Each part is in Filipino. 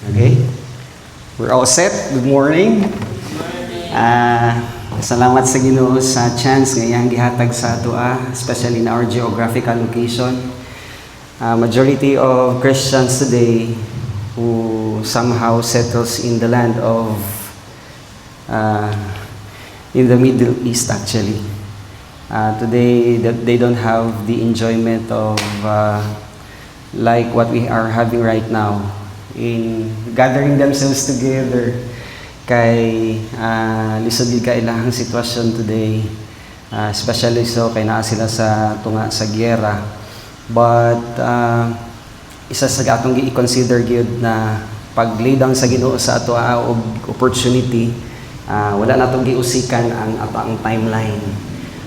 Okay? We're all set. Good morning. Salamat sa Ginoo sa chance ngayang gihatag sa atua, especially in our geographical location. Majority of Christians today who somehow settles in the land of in the Middle East actually. Today they don't have the enjoyment of like what we are having right now in gathering themselves together kay lisod gid ka ilahang sitwasyon today, especially so kay naa sila sa tunga sa giyera, but isa sa atong gi-consider gyud na pag-lay down sa Ginoo sa ato og opportunity, wala natong giusikan ang ato ang timeline.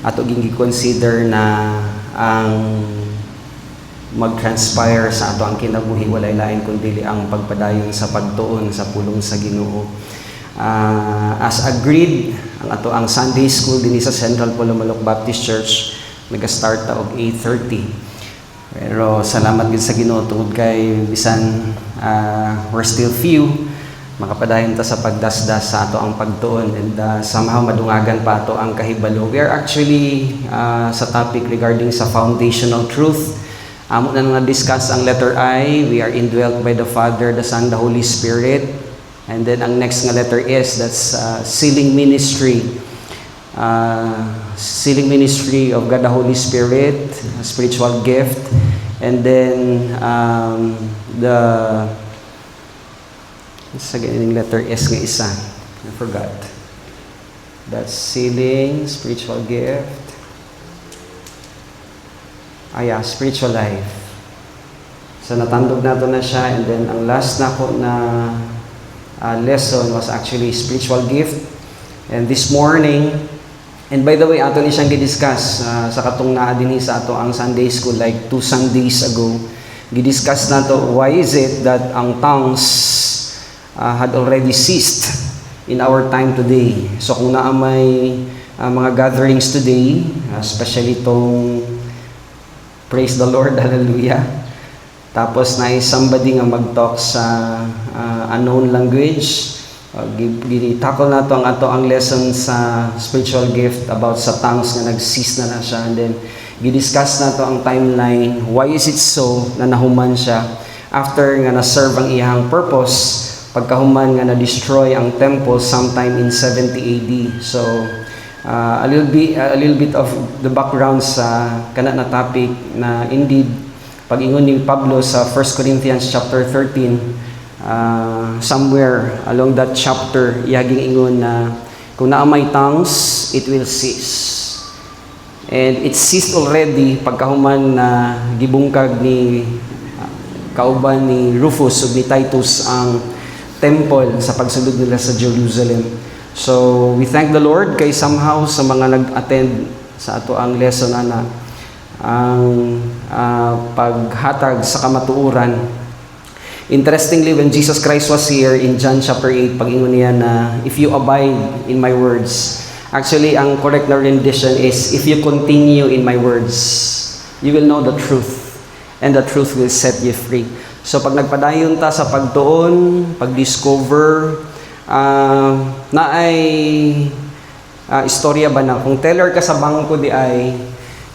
Ato gi-consider na ang mag-transpire sa ato ang kinabuhi walay lain kundi ang pagpadayon sa pagtuon sa pulong sa Ginoo. As agreed, ang ato ang Sunday School dinhi sa Central Pulumalok Baptist Church nag-start ta og 8:30. Pero salamat gid sa Ginoo tungod kay bisan we're still few, makapadayon ta sa pagdasdas sa ato ang pagtuon, and somehow madungagan pa ato ang kahibalo. We are actually sa topic regarding sa foundational truth. Amo na na-discuss ang letter I. We are indwelt by the Father, the Son, the Holy Spirit. And then ang next nga letter S, that's sealing ministry. Sealing ministry of God the Holy Spirit, a spiritual gift. And then the letter S nga isa. I forgot. That's sealing, spiritual gift. Spiritual life. So natandog nato na siya, and then ang last nako na lesson was actually spiritual gift. And this morning, and by the way, ato ni siyang gidiscuss sa katong naa dinhi sa ato ang Sunday School like 2 Sundays ago. Gidiscuss nato why is it that ang tongues had already ceased in our time today. So kung naa may mga gatherings today, especially tong praise the Lord, hallelujah. Tapos na somebody nga mag-talk sa unknown language. Gini-tackle na to ang lesson sa spiritual gift about sa tongues nga nag-cease na siya. And then, gidiscuss na to ang timeline. Why is it so na nahuman siya after nga na-serve ang iyang purpose pagkahuman nga na-destroy ang temple sometime in 70 AD. So, a little bit of the background sa kana na topic na indeed pag-ingon ni Pablo sa 1 Corinthians chapter 13, somewhere along that chapter iyaging ingon na kung naa may tongues it will cease, and it ceased already pagkahuman na gibungkag ni kauban ni Rufus ug ni Titus ang temple sa pagsulod nila sa Jerusalem. So, we thank the Lord kay somehow sa mga nag-attend sa ato ang lesson ana ang paghatag sa kamatuoran. Interestingly, when Jesus Christ was here in John chapter 8, pag-ingon niya na, if you abide in my words. Actually, ang correct na rendition is, if you continue in my words, you will know the truth, and the truth will set you free. So, pag nagpadayon ta sa pagtuon, pag-discover, na ay istorya ba na kung teller ka sa bangko di ay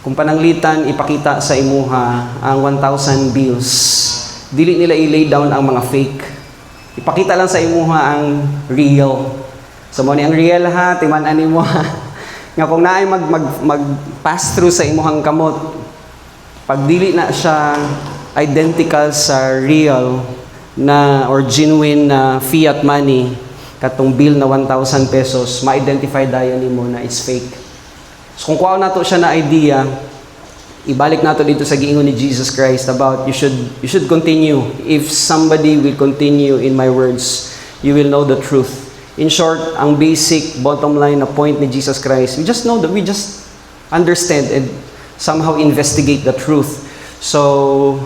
kung pananglitan ipakita sa imuha ang 1,000 bills, dili nila i-lay down ang mga fake, ipakita lang sa imuha ang real. So mo ni ang real ha, timan-an nimo ha nga kung naay mag pass through sa imuhang kamot, pag dili na siya identical sa real na or genuine na fiat money, katong bill na 1,000 pesos, ma-identify dayon nimo na it's fake. So kung kuha nato siya na idea, ibalik nato dito sa giingon ni Jesus Christ about you should continue. If somebody will continue in my words, you will know the truth. In short, ang basic bottom line na point ni Jesus Christ, we just know that we just understand and somehow investigate the truth. So,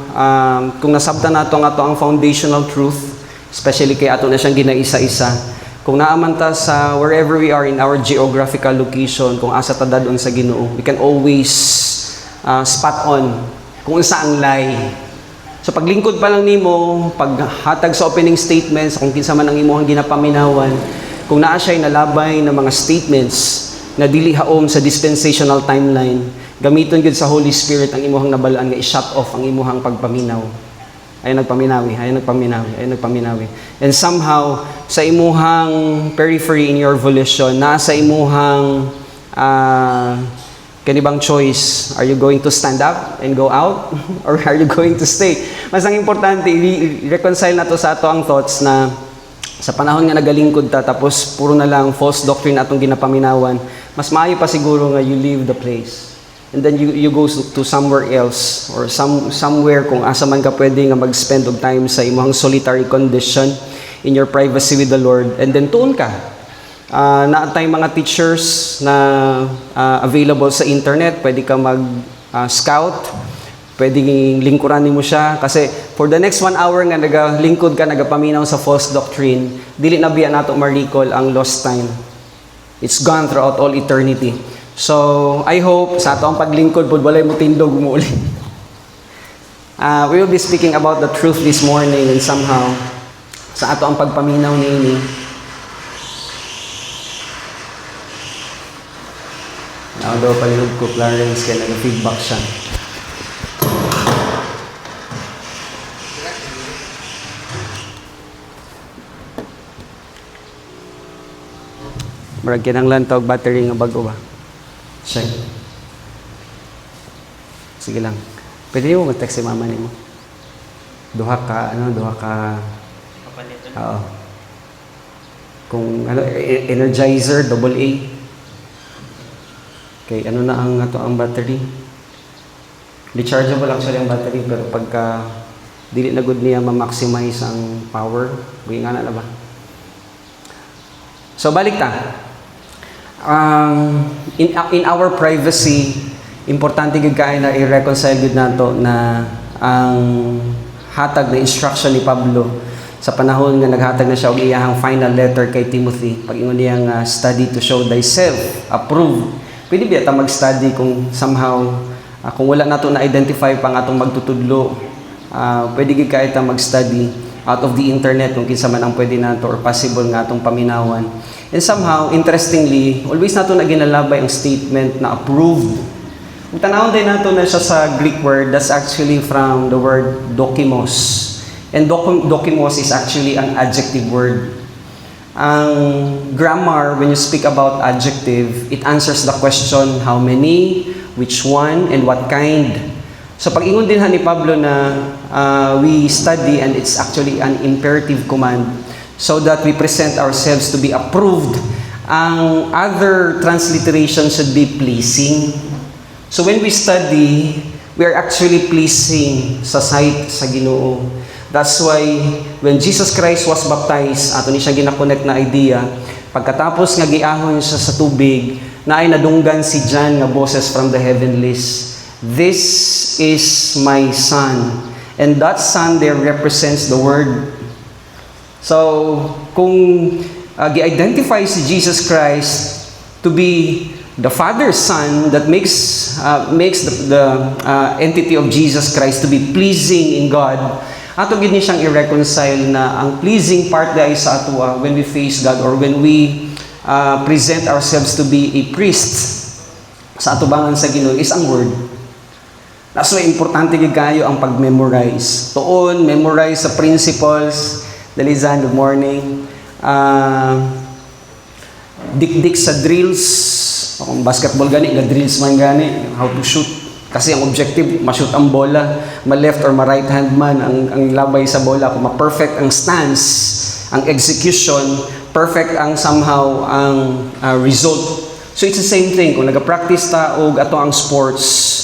kung nasabtan nato ang ato ang foundational truth, especially kay ato na siyang ginaisa-isa, kung naaman ta sa wherever we are in our geographical location, kung asa ta dadon sa Ginoo, we can always spot on kung unsa ang lie So paglingkod pa lang nimo, paghatag sa opening statements, kung kinsa man ang imong ginapaminawan, kung naa siya'y nalabay ng mga statements na dili haom sa dispensational timeline, gamiton gyud sa Holy Spirit ang imong nabalaan nga i-shut off ang imong pagpaminaw. Ay nagpaminawi. And somehow sa imuhang periphery in your volition, nasa imuhang kanibang choice, are you going to stand up and go out or are you going to stay? Mas ang importante i-reconcile nato sa ato ang thoughts na sa panahon nga nagalingkod ta tapos puro na lang false doctrine atong ginapaminawan, mas maayo pa siguro nga you leave the place. And then you go to somewhere else or somewhere kung asa man ka pwede nga mag-spend og time sa imong solitary condition in your privacy with the Lord. And then tuon ka. Naatay mga teachers na available sa internet, pwede ka mag-scout, pwedeng lingkuran mo siya kasi for the next 1 hour nga nagalingkod ka, nagapaminaw sa false doctrine, dili na biya nato ma-recall ang lost time. It's gone throughout all eternity. So, I hope sa ato ang paglingkod pud walay mo tindog umuuli. We will be speaking about the truth this morning and somehow sa ato ang pagpaminaw niini. Now daw palihog ko Clarence kaya nag-feedback siya. Marag kinanglan tawag battery nga bago ba? Check. Sige lang. Pwede mo mag-text si mama nimo. Duha ka Oo. Kung Energizer AA. Okay, ano na ang battery? Rechargeable actually ang battery pero pagka dili na good niya ma-maximize ang power, buhay nga na ba? So balik ta. In our privacy, importante gid kay na i-reconcile gid nato na ang hatag na instruction ni Pablo sa panahon nga naghatag na siya og iyang final letter kay Timothy, pag-ingon niyang study to show thyself approved. Pwede ba ta mag-study kung somehow kung wala nato na identify pang atong magtutudlo, pwede gid kay ta mag-study out of the internet kung kinsa man ang pwede nato or possible nga atong paminawan. And somehow, interestingly, always nato na ginalabay ang statement na approved. Kung tanawon din nato na siya sa Greek word, that's actually from the word dokimos. And dokimos is actually an adjective word. Ang grammar, when you speak about adjective, it answers the question, how many, which one, and what kind. So pag-ingon din ni Pablo na we study and it's actually an imperative command so that we present ourselves to be approved. Ang other transliteration should be pleasing. So when we study, we are actually pleasing sa sight sa Ginoo. That's why when Jesus Christ was baptized, ato ni siya gina-connect na idea, pagkatapos nga giahon siya sa tubig, na ay nadunggan si John nga boses from the heavenlies. This is my son. And that son there represents the word. So, kung gi-identify si Jesus Christ to be the Father's Son that makes the entity of Jesus Christ to be pleasing in God, ato gid ni siyang i-reconcile na ang pleasing part dai sa ato when we face God or when we present ourselves to be a priest sa atubangan sa Ginoo is ang word. That's why importante gid kayo ang pag-memorize. Tuon, memorize sa principles. Dalizan, good morning. Dik-dik sa drills. Kung basketball gani, drills man gani. How to shoot. Kasi ang objective, ma-shoot ang bola. Ma-left or ma-right hand man ang labay sa bola. Kung ma-perfect ang stance, ang execution, perfect ang somehow ang result. So it's the same thing. Kung nag-practice ta og ato ang sports,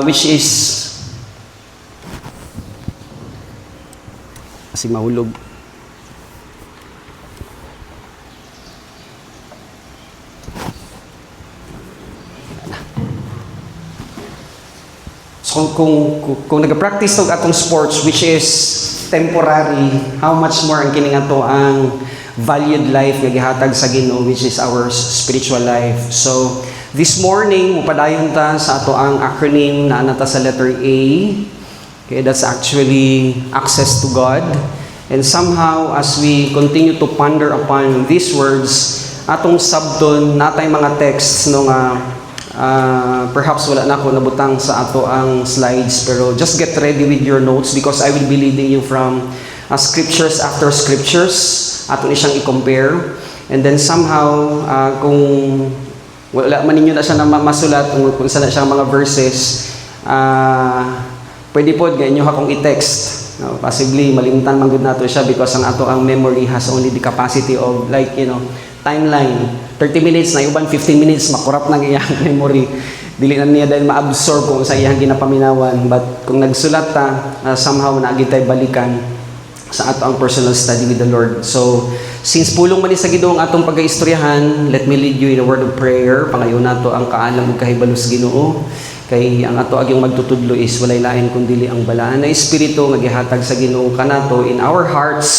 which is kasi mahulog. So kung nag-practice og atong sports which is temporary, how much more ang kining ato ang valued life nga gihatag sa Ginoo which is our spiritual life. So this morning mupadayon ta sa ato ang acronym na anata sa letter A. Okay, that's actually access to God. And somehow, as we continue to ponder upon these words, atong sabton, natay mga texts no nga perhaps wala na ako nabutang sa ato ang slides, pero just get ready with your notes because I will be leading you from scriptures after scriptures. Ato ni siyang i-compare. And then somehow, kung wala man ninyo na siya na masulat, kung saan na siyang mga verses, pwede po ganyan nyo akong i-text. No, possibly malimtan man gud nato siya because ang ato ang memory has only the capacity of like, timeline. 30 minutes na uban 15 minutes makurap na iyang memory. Dili na niya dahil ma-absorb kung sa iyang ginapaminawan. But kung nagsulat ta, somehow naagitay balikan sa ato ang personal study with the Lord. So, since pulong man ni sa Ginoo ang atong pagkaistoryahan, let me lead you in a word of prayer. Pangayon nato ang kaalam ug kahibalo sa Ginoo. Kay ang ato agyong magtutudlo is walay lain kundi ang balaan na espiritu nga gihatag sa Ginoo kanato in our hearts.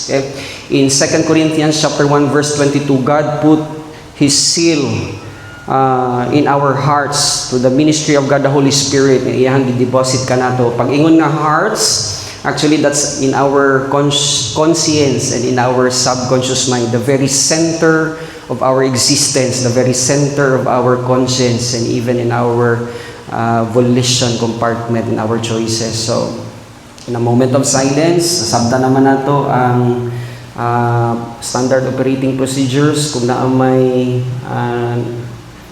Okay? In 2 Corinthians chapter 1 verse 22, God put His seal in our hearts to the ministry of God the Holy Spirit nga iyang gideposit kanato. Pag ingon nga hearts, actually that's in our conscience and in our subconscious mind, the very center of our existence, the very center of our conscience, and even in our volition compartment, in our choices. So, in a moment of silence, sabta naman nato ang standard operating procedures kung naa may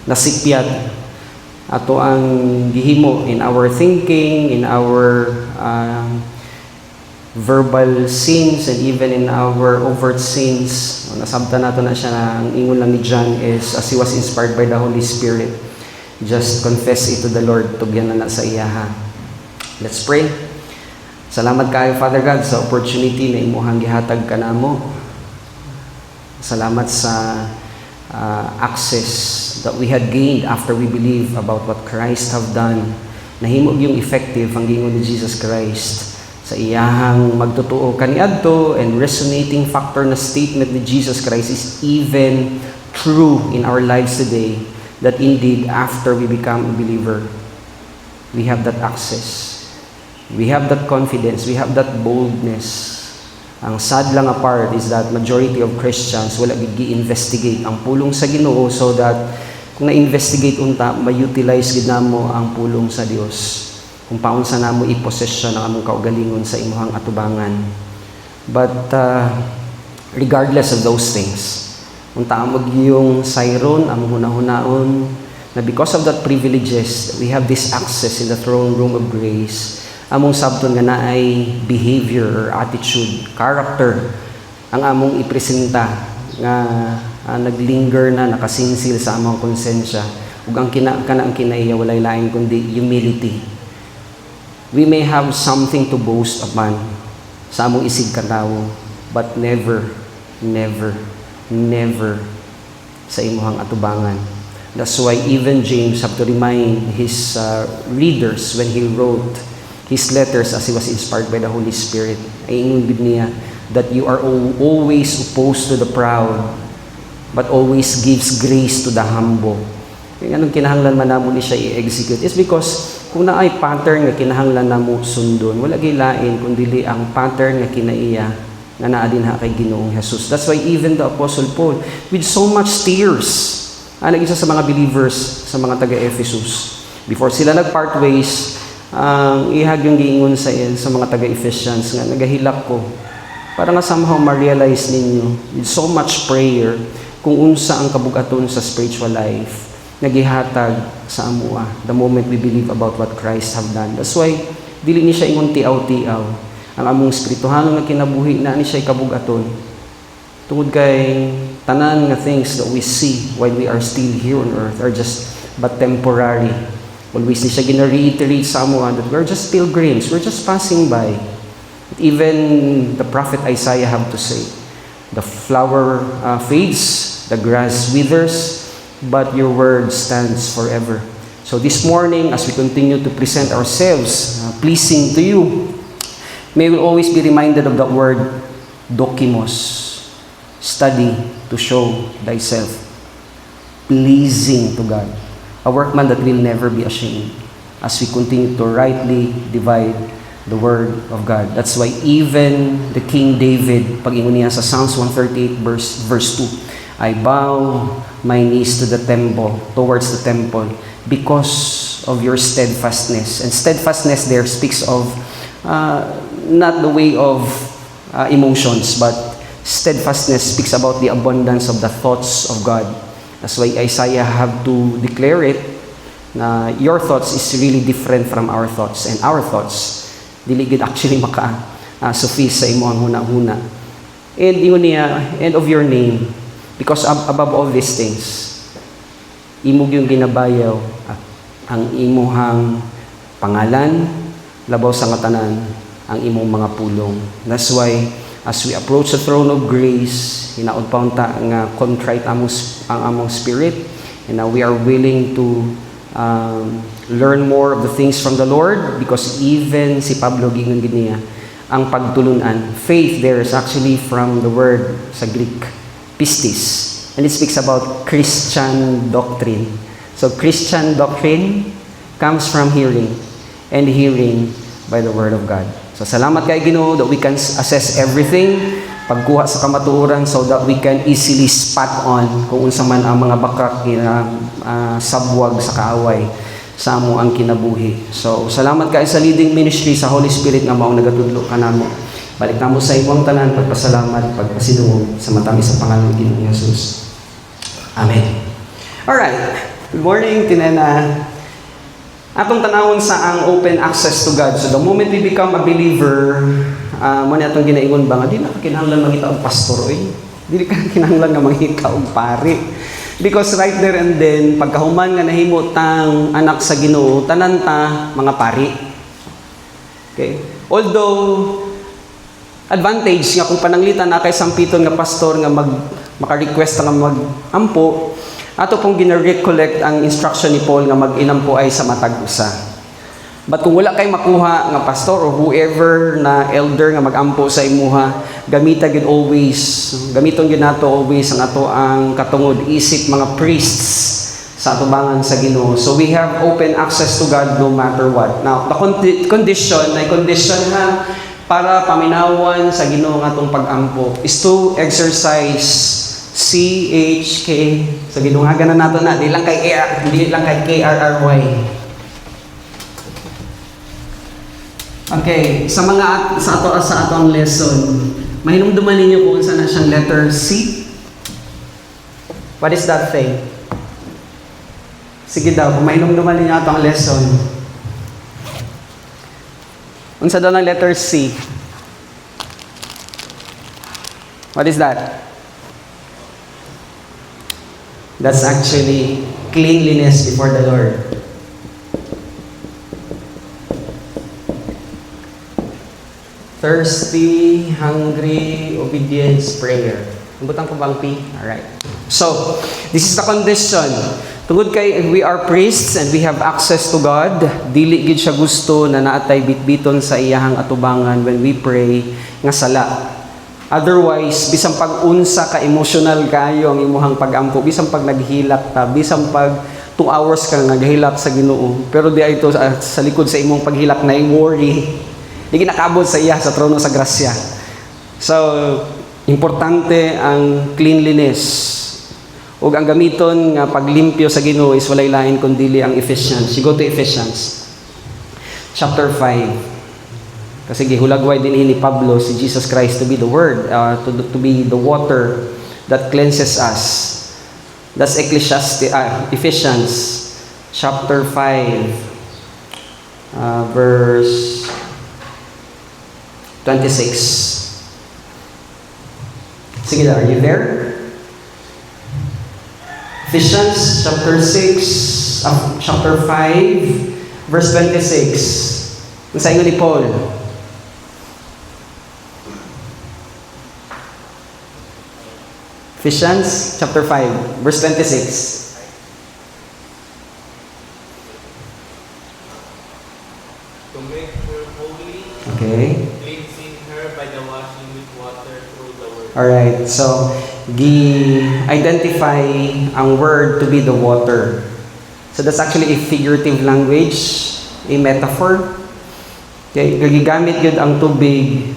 nasikpiat ato ang gihimo in our thinking, in our verbal sins, and even in our overt sins. Nasabta nato na siya na ang ingon lang ni John is as he was inspired by the Holy Spirit, just confess it to the Lord, tugyan na sa iyaha. Let's pray. Salamat kayo, Father God, sa opportunity na imuhang gihatag kanamo. Salamat sa access that we had gained after we believe about what Christ have done. Nahimo yung effective ang gingon ni Jesus Christ sa iyahang magtotoo kaniadto, and resonating factor na statement ni Jesus Christ is even true in our lives today, that indeed after we become a believer, we have that access. We have that confidence, we have that boldness. Ang sad lang apart is that majority of Christians wala gi-investigate ang pulong sa Ginoo, so that kung na-investigate unta, ma-utilize gid namo ang pulong sa Dios. Kung paunsa namo i-possession ang among kaugalingon sa imuhang atubangan. But regardless of those things, unta amog yung sayron, among hunahunahon, na because of that privileges, we have this access in the throne room of grace. Among sabton nga naay behavior or attitude, character ang among ipresenta nga naglinger na nakasinsil sa among konsensya, ug ang kanang kinaiya walay lain kundi humility. We may have something to boast upon sa among isig katawo, but never sa imuhang atubangan. That's why even James have to remind his readers when he wrote his letters as he was inspired by the Holy Spirit. Ay ingon gid niya that you are always opposed to the proud, but always gives grace to the humble. Kaya anong kinahanglan man namo ni siya i-execute is because kung naay pattern nga kinahanglan namo sundon, wala gilain kundi ang pattern nga kinaiya nga naa dinha kay Ginoong Jesus. That's why even the Apostle Paul, with so much tears, isa sa mga believers sa mga taga-Ephesus, before sila nag-part ways, ang ihag yung giingon sa mga taga-Ephesians nga nagahilak ko para nga somehow ma-realize ninyo with so much prayer kung unsa ang kabugaton sa spiritual life nagihatag sa amua the moment we believe about what Christ have done. That's why dili ni siya ingon tiaw-tiaw ang among espirituhanon nga kinabuhi na ni siya kabugaton tungod kay tanan nga things that we see while we are still here on earth are just but temporary. Always ni siya gina-reiterate sa amua that we're just pilgrims, we're just passing by. Even the prophet Isaiah have to say, the flower fades, the grass withers, but your word stands forever. So this morning, as we continue to present ourselves pleasing to you, may we always be reminded of that word, dokimos, study to show thyself, pleasing to God. A workman that will never be ashamed, as we continue to rightly divide the Word of God. That's why even the King David, pag-ingon niya sa Psalms 138 verse 2, I bow my knees to the temple, towards the temple, because of your steadfastness. And steadfastness there speaks of not the way of emotions, but steadfastness speaks about the abundance of the thoughts of God. That's why Isaiah have to declare it na your thoughts is really different from our thoughts, and our thoughts dili gid actually suffice sa imo ang huna-huna. And ingon niya, and of your name, because above all these things, imog yung ginabayaw ang imuhang pangalan, labaw sa ngatanan ang imong mga pulong. That's why as we approach the throne of grace, hinaud pa unta nga contrite ang among spirit, and we are willing to learn more of the things from the Lord, because even si Pablo gingon gid niya ang pagtulunan. Faith there is actually from the word sa Greek, pistis, and it speaks about Christian doctrine. So Christian doctrine comes from hearing, and hearing by the Word of God. So salamat kay Ginoo that we can assess everything, pagkuha sa kamatuoran, so that we can easily spot on kung unsa man ang mga bakak sabwag sa kaaway sa amo ang kinabuhi. So salamat kay sa leading ministry sa Holy Spirit nga maong nagatudlo kanamo. Balik namo sa imong tanan, pagpasalamat, pagpasidungog sa matami sa pangalan ni Ginoong Hesus. Amen. Alright. Good morning, tinena. Atong tanawon sa ang open access to God. So the moment we become a believer, mo na atong ginaingon ba nga di na kinahanglan mangita og pastor oy. Dili ka kinahanglan nga mangita og pare. Because right there and then pagkahuman nga nahimo tang anak sa Ginoo, tanan ta mga pari. Okay? Although advantage nga kung pananglitan na kay sampiton nga pastor nga maka-request nga mag-ampo, ato pong gina-recollect ang instruction ni Paul nga mag-inampo ay sa matag usa. But kung wala kay makuha nga pastor or whoever na elder nga mag-ampo sa imuha, gamiton gyud nato always ang ato ang katungod isip mga priests sa atubangan sa Ginoo. So we have open access to God no matter what. Now, the condition ha para paminawan sa Ginoo nga atong pag-ampo is to exercise CHK. So gidungagan na nato na, di lang kay KRRY. Okay, sa ato ang lesson, mahinumduman ninyo kung saan na siyang letter C. What is that thing? Sige daw, kung mahinumduman ninyo ato ang lesson. Unsa daw ng letter C? What is that? That's actually cleanliness before the Lord. Thirsty, hungry, obedience, prayer. Butang ko bang P? Alright. So, this is the condition. Tungod kay we are priests and we have access to God, dili gid siya gusto na naatay bitbiton sa iyahang atubangan when we pray nga sala. Otherwise, bisang pag-unsa ka emotional kayo ang imuhang pag-ampo, bisang pag naghilak ta, bisang pag 2 hours ka naghilak sa Ginoo, pero di ay ito sa likod sa imong paghilak na worry, di ginakabot sa iya sa trono sa grasya. So, importante ang cleanliness. Ug ang gamiton nga paglimpyo sa Ginoo is walay lain kundi ang Ephesians. You go to Ephesians chapter 5. Kasi gihulagway din ni Pablo si Jesus Christ to be the Word, to be the water that cleanses us. That's Ephesians chapter 5, verse 26. Sige na, are you there? Ephesians chapter 5, verse 26. Ang sayo ni Paul. Ephesians chapter 5, verse 26. To make her holy, Okay. cleansing her by the washing with water through the word. Alright, so identify ang word to be the water. So that's actually a figurative language, a metaphor. Okay, gagigamit gyud ang tubig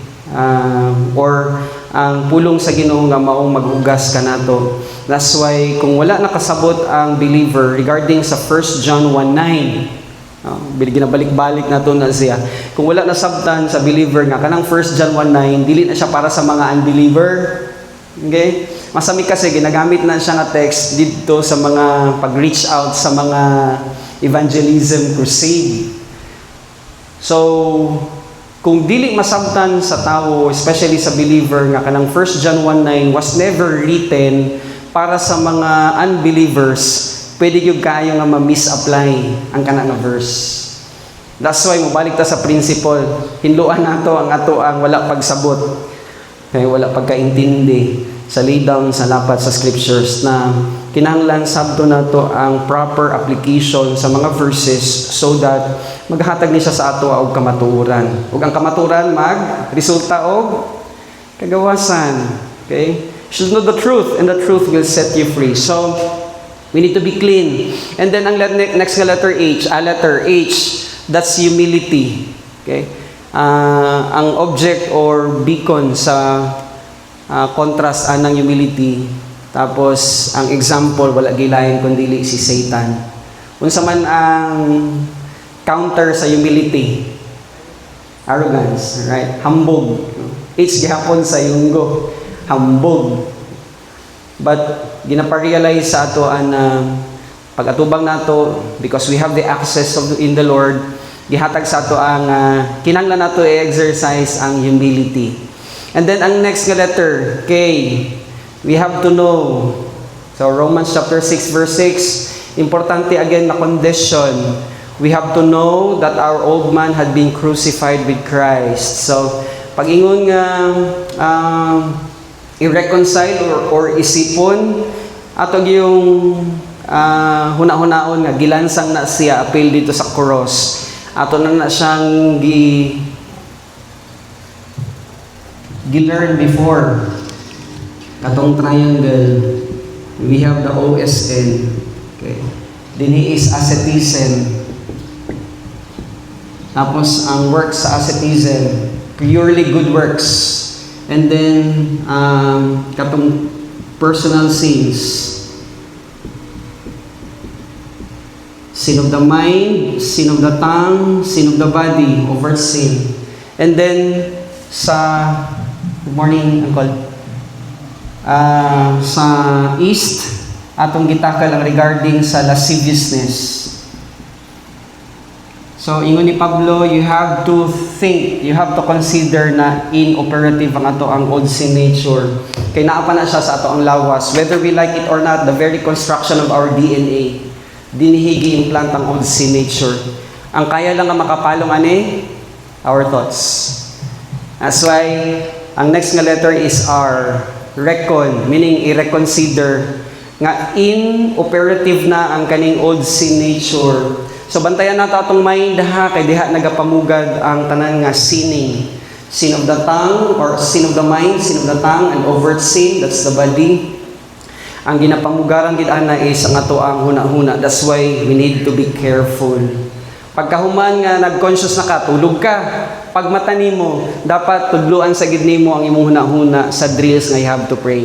or ang pulong sa Ginoo nga maong maghugas kanato. That's why kung wala nakasabot ang believer regarding sa 1 John 1:9, ginabalik-balik na to na siya. Kung wala nasabtan sa believer nga kanang 1 John 1:9, dili na siya para sa mga unbeliever. Okay? Masami kasi ginagamit na siya nga text dito sa mga pag-reach out sa mga evangelism crusade. So, kung dili masabtan sa tao, especially sa believer nga kanang 1 John 1:9 was never written para sa mga unbelievers, pwede gyud kayo nga ma-misapply ang kana nga verse. That's why mobalik ta sa principle, hinluan nato ang ato ang wala pagsabot. Kay wala pagkaintindi sa lay down sa lapat sa scriptures na kinahanglan sabto nato ang proper application sa mga verses so that maghatag ni siya sa ato og kamatuoran. Ug ang kamatuoran resulta og kagawasan. Okay? You should know the truth and the truth will set you free. So, we need to be clean. And then ang next nga letter H, that's humility. Okay? Ang object or beacon sa contrast ng humility. Tapos ang example wala gilayan kundi si Satan. Unsa man ang counter sa humility? Arrogance, right? Hambog. H gihapon sa yunggo. Hambog. But ginaparealize sa ato pag-atubang nato because we have the access in the Lord, gihatag sa ato ang kinahanglan nato i-exercise ang humility. And then ang next nga letter K, we have to know. So Romans chapter 6 verse 6, importante again na condition. We have to know that our old man had been crucified with Christ. So pag-ingon nga i-reconcile or isipon atog yung huna-hunaon nga gilansang na siya apil dito sa cross. Ato na siyang gi-learn before. Katong triangle, we have the OSN. Okay. Dinhi is asceticism. Tapos ang works sa asceticism, purely good works. And then katong personal sins. Sin of the mind, sin of the tongue, sin of the body, over sin. And then good morning, Uncle. Sa east, atong gitakal ang regarding sa lasciviousness. So, ingon ni Pablo, you have to think, you have to consider na inoperative ang ato ang old sin nature. Kaya naapa na siya sa ato ang lawas. Whether we like it or not, the very construction of our DNA, dinihigi implant ang old sin nature. Ang kaya lang nga makapalong our thoughts. That's why, ang next nga letter is R, recon, meaning i-reconsider nga inoperative na ang kaning old sin nature. So bantayan nato atong mind kay diha nagapamugad ang tanan nga sinning. Sin of the tongue or sin of the mind, sin of the tongue, and overt sin, that's the body. Ang ginapamugaran gid ana is ang ato ang huna-huna. That's why we need to be careful. Pagkahuman nga nag-conscious na ka, tulog ka. Pag mata nimo, dapat tudluan sa gid nimo ang imong huna-huna sa drills nga you have to pray.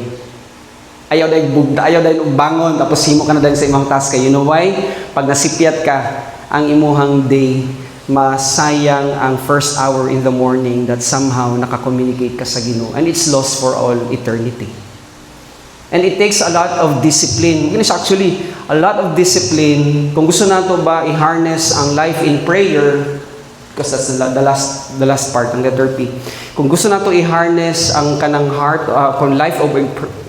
Ayaw dahil bugda, ayaw dahil bangon, tapos himo ka na dahil sa imong task. You know why? Pag nasipyat ka, ang imuhang day, masayang ang first hour in the morning that somehow nakakommunicate ka sa Ginoo. And it's lost for all eternity. And it takes a lot of discipline. Actually, a lot of discipline. Kung gusto nato ba i-harness ang life in prayer, because that's the last part, ang letter P. Kung gusto nato i-harness ang kanang heart, kung life of a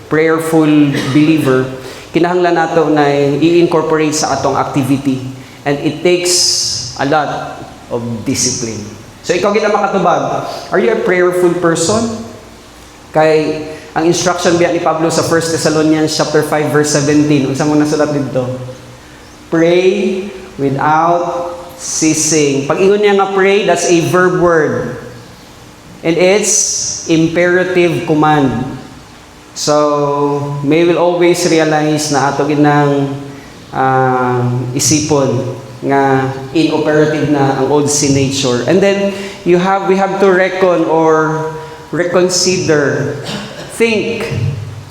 prayerful believer, kinahanglan nato na i-incorporate sa atong activity. And it takes a lot of discipline. So ikaw gina makatubag, are you a prayerful person? Kay ang instruction biya ni Pablo sa 1 Thessalonians chapter 5 verse 17, unsa mo nasulat dito? Pray without ceasing. Pag ingon niya nga pray, that's a verb word. And it's imperative command. So, may will always realize na ato ginang isipon nga inoperative na ang old sin nature. And then, we have to reckon or reconsider, think.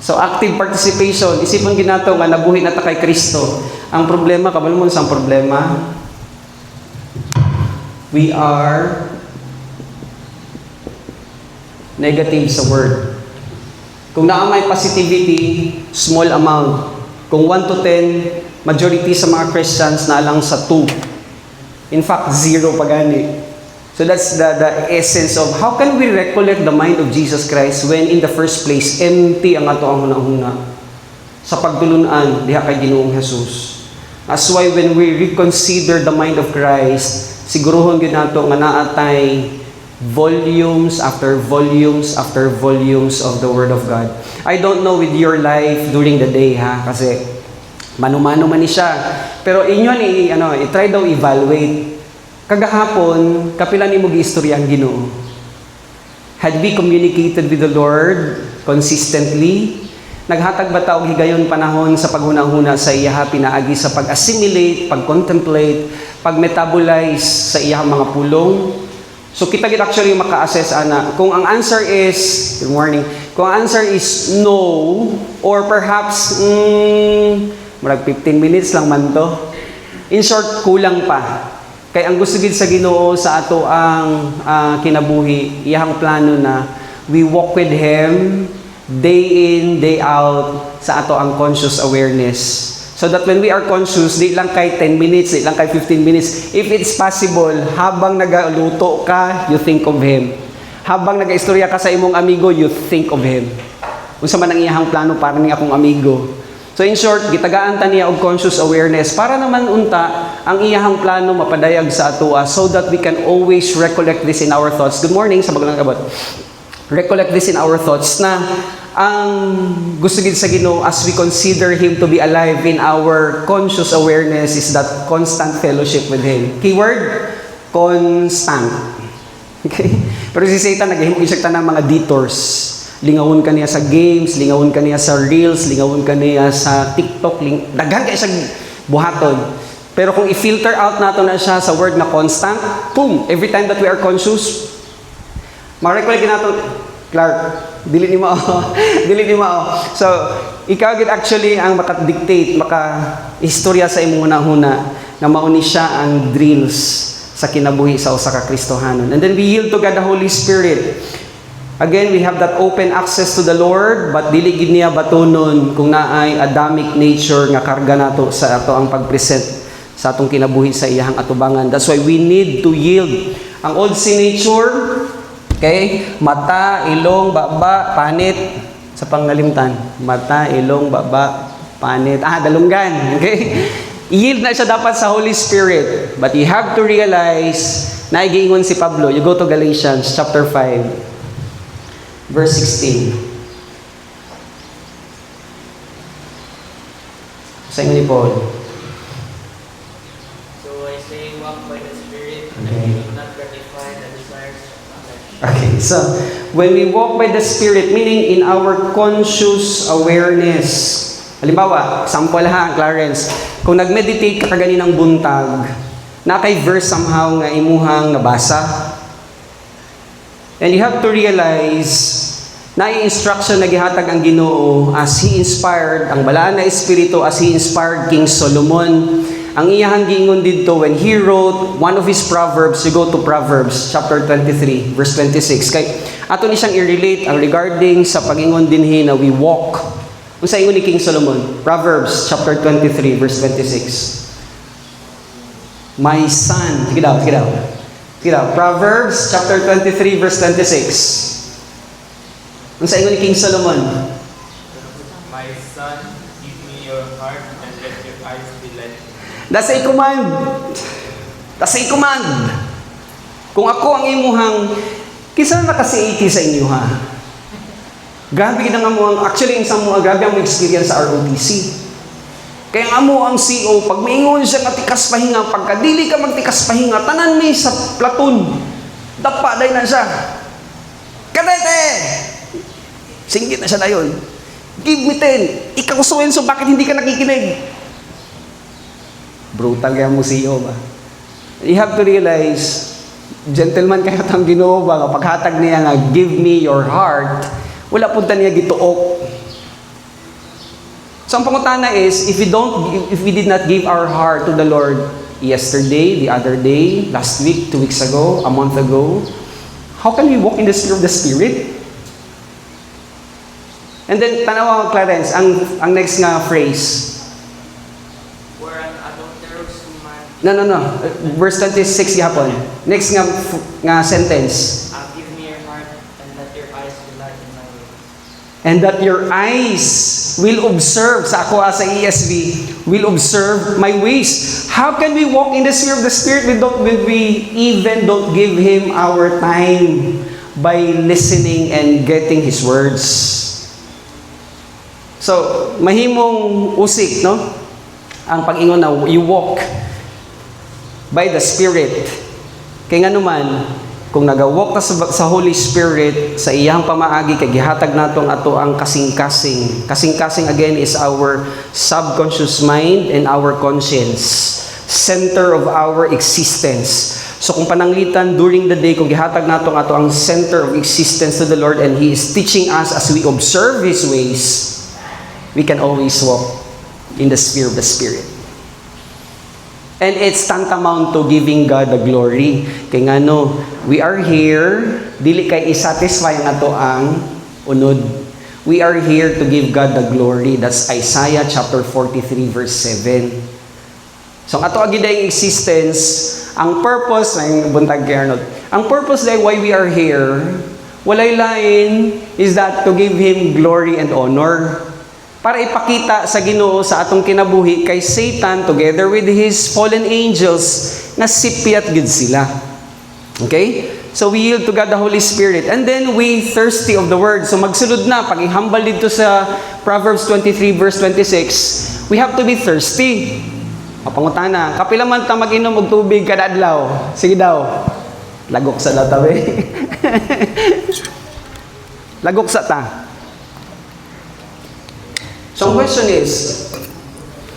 So active participation, isipon ginato nga nabuhi na ta kay Kristo. Ang problema, kabalo mo sa problema, we are negative sa word. Kung naa may positivity, small amount. Kung 1 to 10, majority sa mga Christians na lang sa 2. In fact, 0 pagani. So that's the essence of how can we recollect the mind of Jesus Christ when in the first place, empty ang ato ang hunahuna sa pagtulunan diha kay Ginoong Jesus. That's why when we reconsider the mind of Christ, siguruhon gyud nato nga naatay volumes after volumes after volumes of the Word of God. I don't know with your life during the day ha, kasi mano-mano man ni siya. Pero inyo ni i-try daw evaluate. Kagahapon, kapila ni mo giistorya ang Ginoo. Had we communicated with the Lord consistently? Naghatag ba ta og higayon panahon sa paghunahuna sa iya pinaagi sa pag-assimilate, pag-contemplate, pag-metabolize sa iyang mga pulong? So kita gid actually maka-assess ana. Kung ang answer is, good morning, kung ang answer is no, or perhaps, murag 15 minutes lang man to. In short, kulang pa. Kay ang gusto gid sa Ginoo sa ato ang kinabuhi, iyang plano na we walk with Him day in, day out sa ato ang conscious awareness. So that when we are conscious, di lang kay 10 minutes, di lang kay 15 minutes. If it's possible, habang nagaluto ka, you think of Him. Habang nagaistorya ka sa imong amigo, you think of Him. Unsa man ang iyang plano para ni akong amigo. So in short, gitagaan ta niya og conscious awareness para naman unta ang iyang plano mapadayag sa atoa so that we can always recollect this in our thoughts. Good morning sa bagong abot. Recollect this in our thoughts na ang gusto gid sa Ginoo as we consider Him to be alive in our conscious awareness is that constant fellowship with Him. Keyword, constant. Okay? Pero si Satan naghimo isip ta ng mga detours. Lingawon ka niya sa games, lingawon ka niya sa reels, lingawon ka niya sa TikTok, daghan kay siya buhaton. Pero kung i-filter out nato na siya sa word na constant, boom, every time that we are conscious, ma-recollect nato, Clark, dili ni mo. So, ikaw gid actually ang maka-dictate, maka-istorya sa imong hunahuna na mauni siya ang drills sa kinabuhi sa usa ka Kristohanon. And then we yield to God the Holy Spirit. Again, we have that open access to the Lord, but dili gid niya batonon kung naay Adamic nature nga karga nato sa ato ang pag-present sa atong kinabuhi sa iyang atubangan. That's why we need to yield. Ang old sin nature, okay, mata, ilong, baba, panit sa pangalimtan. Mata, ilong, baba, panit. Dalunggan, okay? I-yield na siya dapat sa Holy Spirit. But you have to realize na igiingon si Pablo. You go to Galatians chapter 5. Verse 16. Sa inyo ni Paul. So I say, walk by the Spirit, and Okay. you will not gratify the desires of the flesh. Okay, so when we walk by the Spirit, meaning in our conscious awareness. Halimbawa, sample ha, Clarence. Kung nag-meditate ka kaganinang buntag, na kay verse somehow nga imuhang nabasa. And you have to realize na i-instruction na gihatag ang Ginoo as He inspired, ang balaan na Espiritu as He inspired King Solomon. Ang iyahang giingon dito when he wrote one of his Proverbs, you go to Proverbs chapter 23, verse 26. Kay ato ni siyang i-relate ang regarding sa pag-ingon dinhi na we walk. Unsa ingon ni King Solomon? Proverbs chapter 23, verse 26. My son, sige daw. Proverbs chapter 23 verse 26. Ang sa ingon ni King Solomon? My son, give me your heart and let your eyes be led. That's a command. Kung ako ang imuhang, kisa na nakasiiti sa inyo ha? Grabe gid ang amuang, actually ang mo grabe ang experience sa ROTC. Kaya ang amo ang CEO, pag maingon siya nga tikas pahinga, pagkadili ka magtikas pahinga, tanan mi sa platoon. Dapa day na siya. Kadete! Singgit na siya dayon. Give me 10. Ikaw so bakit hindi ka nakikinig? Brutal kaya mo CEO ba? You have to realize, Gentleman kayo tang Ginoo ba nga paghatag niya nga give me your heart, wala pud ta niya gituok. So ang pangutana is if we did not give our heart to the Lord yesterday, the other day, last week, 2 weeks ago, a month ago, how can we walk in the sphere of the Spirit? And then tanawa Clarence, ang next nga phrase. For an adulterous woman, No. Verse 26 gihapon. Next nga sentence. give me your heart and let your eyes delight in my ways. And that your eyes will observe, sa ako sa ESV, will observe my ways. How can we walk in the sphere of the Spirit when we even don't give Him our time by listening and getting His words? So, mahimong usik, no? Ang pag-ingon na you walk by the Spirit. Kaya nga naman, kung nagawalk ka sa Holy Spirit, sa iyang pamaagi, kay gihatag natong ato ang kasing-kasing. Kasing-kasing again is our subconscious mind and our conscience. Center of our existence. So kung pananglitan during the day, kung gihatag natong ato ang center of existence to the Lord and He is teaching us as we observe His ways, we can always walk in the sphere of the Spirit. And it's tantamount to giving God the glory. Kaya nga no, we are here, dili kay isatisfy nga to ang unod. We are here to give God the glory. That's Isaiah chapter 43 verse 7. So ang ato agiday existence, ang purpose, ang buntag kay Arnold, ang purpose day why we are here, walay lain is that to give Him glory and honor. Para ipakita sa Ginoo sa atong kinabuhi kay Satan together with his fallen angels na sipiat gid sila. Okay? So we yield to God the Holy Spirit and then we thirsty of the Word. So magsulod na pag ihambal dito sa Proverbs 23 verse 26, we have to be thirsty. Mapangutana, kapila man ta mag-inom og tubig kada adlaw? Sige daw. Lagok sa latabi. Lagok sa ta. So, ang question is,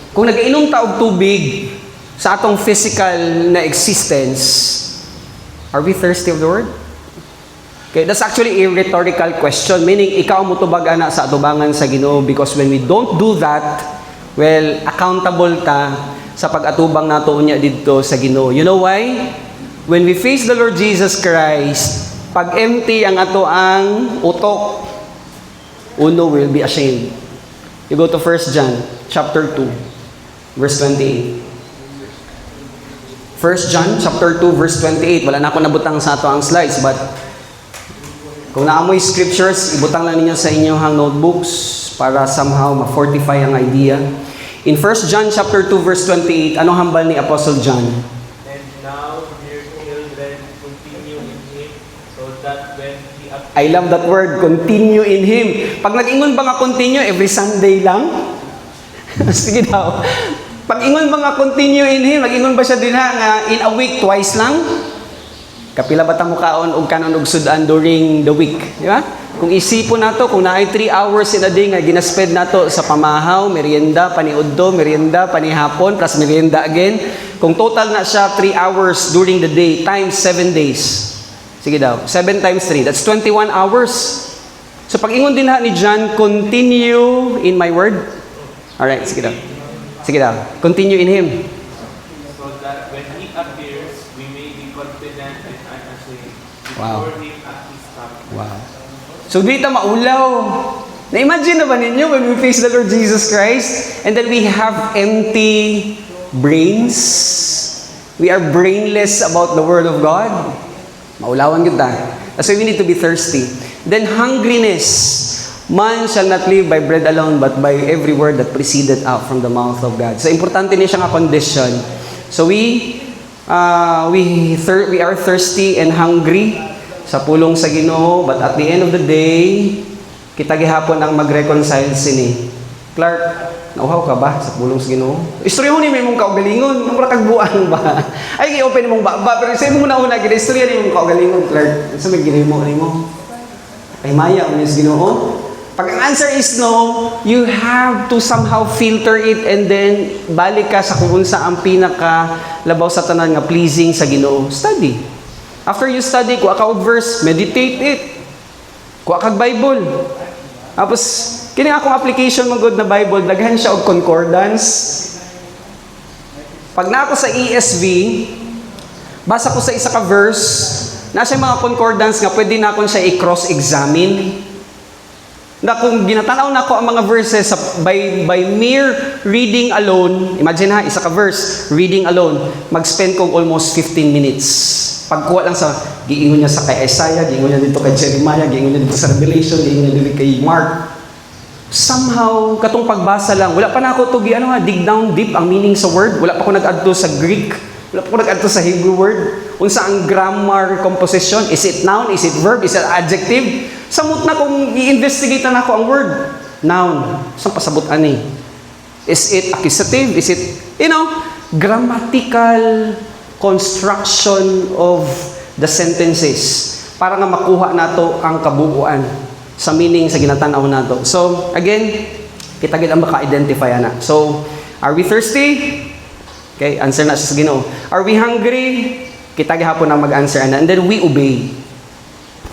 kung nag-inom ta og tubig sa atong physical na existence, are we thirsty of the Word? Okay, that's actually a rhetorical question, meaning ikaw mo tubag ana sa atubangan sa Ginoo because when we don't do that, well, accountable ta sa pag-atubang nato unya didto sa Ginoo. You know why? When we face the Lord Jesus Christ, pag empty ang ato ang utok, uno will be ashamed. You go to 1 John chapter 2 verse 28. 1 John chapter 2 verse 28. Wala na ako nabutang sa ato ang slides but kung naamoy scriptures, ibutang lang ninyo sa inyong notebooks para somehow ma-fortify ang idea. In 1 John chapter 2 verse 28, anong hambal ni Apostle John? And now, dear children, continue in Him, so that when He appears, I love that word, continue in Him. Pag nag-ingon ba nga continue, every Sunday lang? Sige daw. Pag ingon ba nga continue in Him, nag-ingon ba siya din nga in a week, twice lang? Kapila ba tamo kaon og kanon og sudan during the week, di ba? Kung isipon nato kung naay 3 hours in a day nga ginaspend nato sa pamahaw, merienda, paniudto, merienda, panihapon, plus merienda again, kung total na siya 3 hours during the day times 7 days. Sige daw, 7 times 3, that's 21 hours. So pag ingon din ni John, continue in my word. Alright, sige daw. Sige daw, continue in Him. so that when He appears, we may be confident and unashamed Wow. before Him at His coming. Wow. So dito maulaw. Na-imagine na ba ninyo when we face the Lord Jesus Christ and then we have empty brains? We are brainless about the Word of God. Maulawan kita. That's why we need to be thirsty. Then hungriness. Man shall not live by bread alone, but by every word that proceeded out from the mouth of God. So importante niya siyang condition. So we are thirsty and hungry sa pulong sa Ginoo, but at the end of the day, kita gihapon ang mag-reconcile sini. Clark, nauhaw ka ba sa pulong sa Ginoo? Istorya mo ni may mong kaugalingon, nung rakagbuan ba? Ay, i-open mong ba? Pero sa mo na una, istorya ni mong kaugalingon, Clark. Sa may ginimo mo? Ay, maya, unis Ginoo. Pag ang answer is no, you have to somehow filter it and then balik ka sa kung unsa ang pinaka labaw sa tanan nga pleasing sa Ginoo. Study. After you study, kuha ka og verse, meditate it. Kuha kag Bible. Tapos, kini akong application mo good na Bible, daghan siya og concordance. Pag na ako sa ESV, basa ko sa isa ka verse, nasa mga concordance nga pwede na akong siya i-cross-examine. Na kung ginatanaw na ko ang mga verses by mere reading alone, imagine ha, isa ka verse, reading alone, mag-spend kong almost 15 minutes. Pagkuha lang sa, giingon niya sa kay Isaiah, giingon niya dito kay Jeremiah, giingon niya dito sa Revelation, giingon niya dito kay Mark. Somehow, katong pagbasa lang, wala pa na ako to, dig down deep ang meaning sa word, wala pa ako nag-adto sa Greek, wala pa ako nag-adto sa Hebrew word, unsa ang grammar composition, is it noun, is it verb, is it adjective? Samot na kung i-investigate na ako ang word. Noun. Saan pasabot ani? Is it accusative? Is it, grammatical construction of the sentences para nga makuha nato ang kabuuan sa meaning sa ginatanaw nato. So, again, kita gid ang maka-identify na. So, are we thirsty? Okay, answer na siya sa Ginoo. Are we hungry? Kita gihapon ang mag-answer na. And then we obey.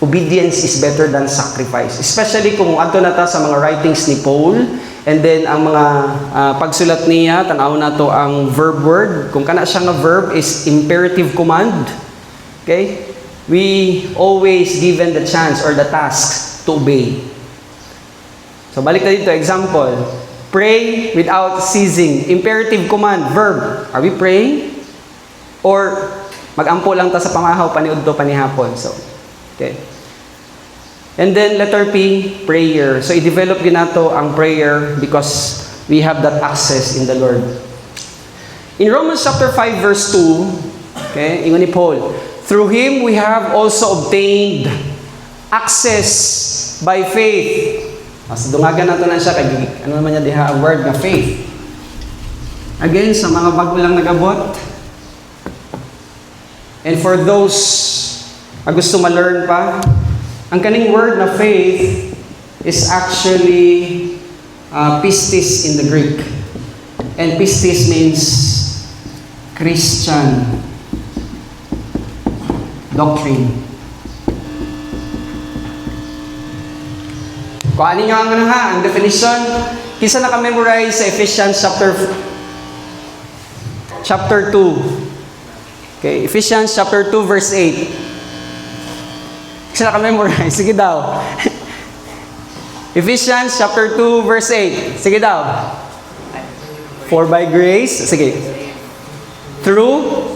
Obedience is better than sacrifice. Especially kung adto na ta sa mga writings ni Paul, and then ang mga pagsulat niya, tanaw na to ang verb word. Kung kana siya nga verb is imperative command. Okay? We always given the chance or the task to obey. So balik na dito, example. Pray without ceasing. Imperative command, verb. Are we praying? Or mag-ampo lang ta sa pangahaw, paniud to, panihapon. So, okay. And then letter P, prayer. So i-develop ginato ang prayer because we have that access in the Lord. In Romans chapter 5 verse 2, okay, ingon ni Paul, through him we have also obtained access by faith. Mas dungagan nato na siya kay ano naman niya diha ang word nga faith. Again, sa mga bago lang nagabot. And for those na gusto ma-learn pa, ang kaning word na faith is actually pistis in the Greek. And pistis means Christian doctrine. Kung ano nyo ang definition, kisa naka-memorize sa Ephesians chapter 2. Okay, Ephesians chapter 2 verse 8. Kisa naka-memorize, sige daw. Ephesians chapter 2 verse 8. Sige daw. For by grace, sige. Through?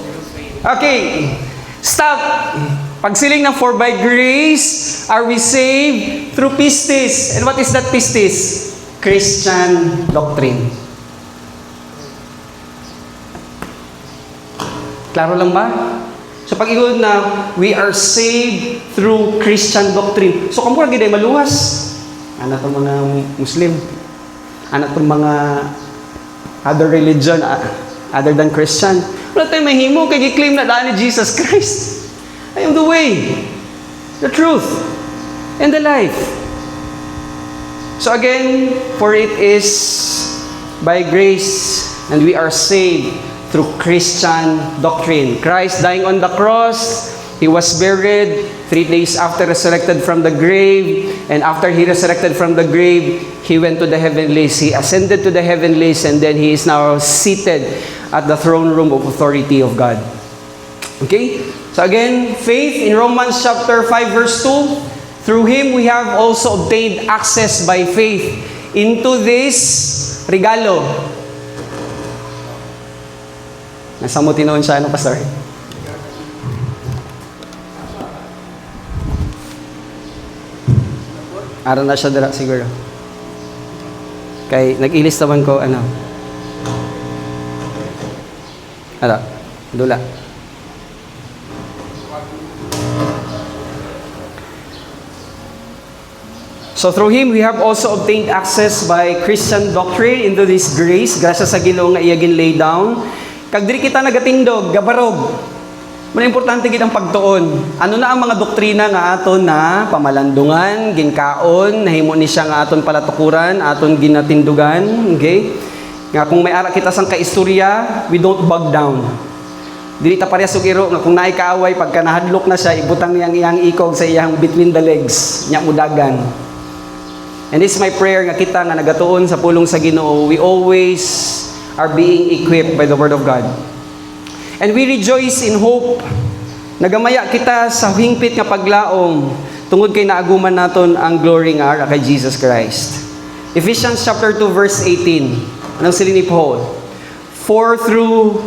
Okay. Stop. Pagsiling ng for by grace are we saved through pistis. And what is that pistis? Christian doctrine. Klaro lang ba? So pag-igod na we are saved through Christian doctrine. So kamura gid ay maluwas. Ana tong mga Muslim. Ana tong mga other religion other than Christian. Wala tayong mahimo kay gi-claim na daan ni Jesus Christ. I am the way, the truth, and the life. So again, for it is by grace and we are saved through Christian doctrine. Christ dying on the cross, He was buried, 3 days after resurrected from the grave, and after He resurrected from the grave, He went to the heavenlies, He ascended to the heavenlies, and then He is now seated at the throne room of authority of God. Okay? So again, faith in Romans chapter 5 verse 2, through Him we have also obtained access by faith into this regalo. Nasa mo tinoon siya, ano pastor? Aral na siya dira siguro. Kay nag-ilis naman ko, dula. So through Him, we have also obtained access by Christian doctrine into this grace, grasya sa Ginoo nga iya ginlay down. Kag diri kita nagatindog, gabarog. Muna importante gid ang pagtuon. Ano na ang mga doktrina nga aton na pamalandungan, ginkaon, nahimo ni siya nga aton palatukuran, aton ginatindugan, okay? Nga kung may ara kita sang kaistorya, we don't bog down. Dili ta parehas og iro nga kung naay kaaway pagka nahadlok na siya ibutang niyang iyang ikog sa iyang between the legs nya mudagan. And this is my prayer nga kita nga nagatuon sa pulong sa Ginoo, we always are being equipped by the Word of God. And we rejoice in hope. Nagamaya kita sa hingpit nga paglaom tungod kay naaguman naton ang glory nga ara kay Jesus Christ. Ephesians chapter 2 verse 18. Anong silin ni Paul? For through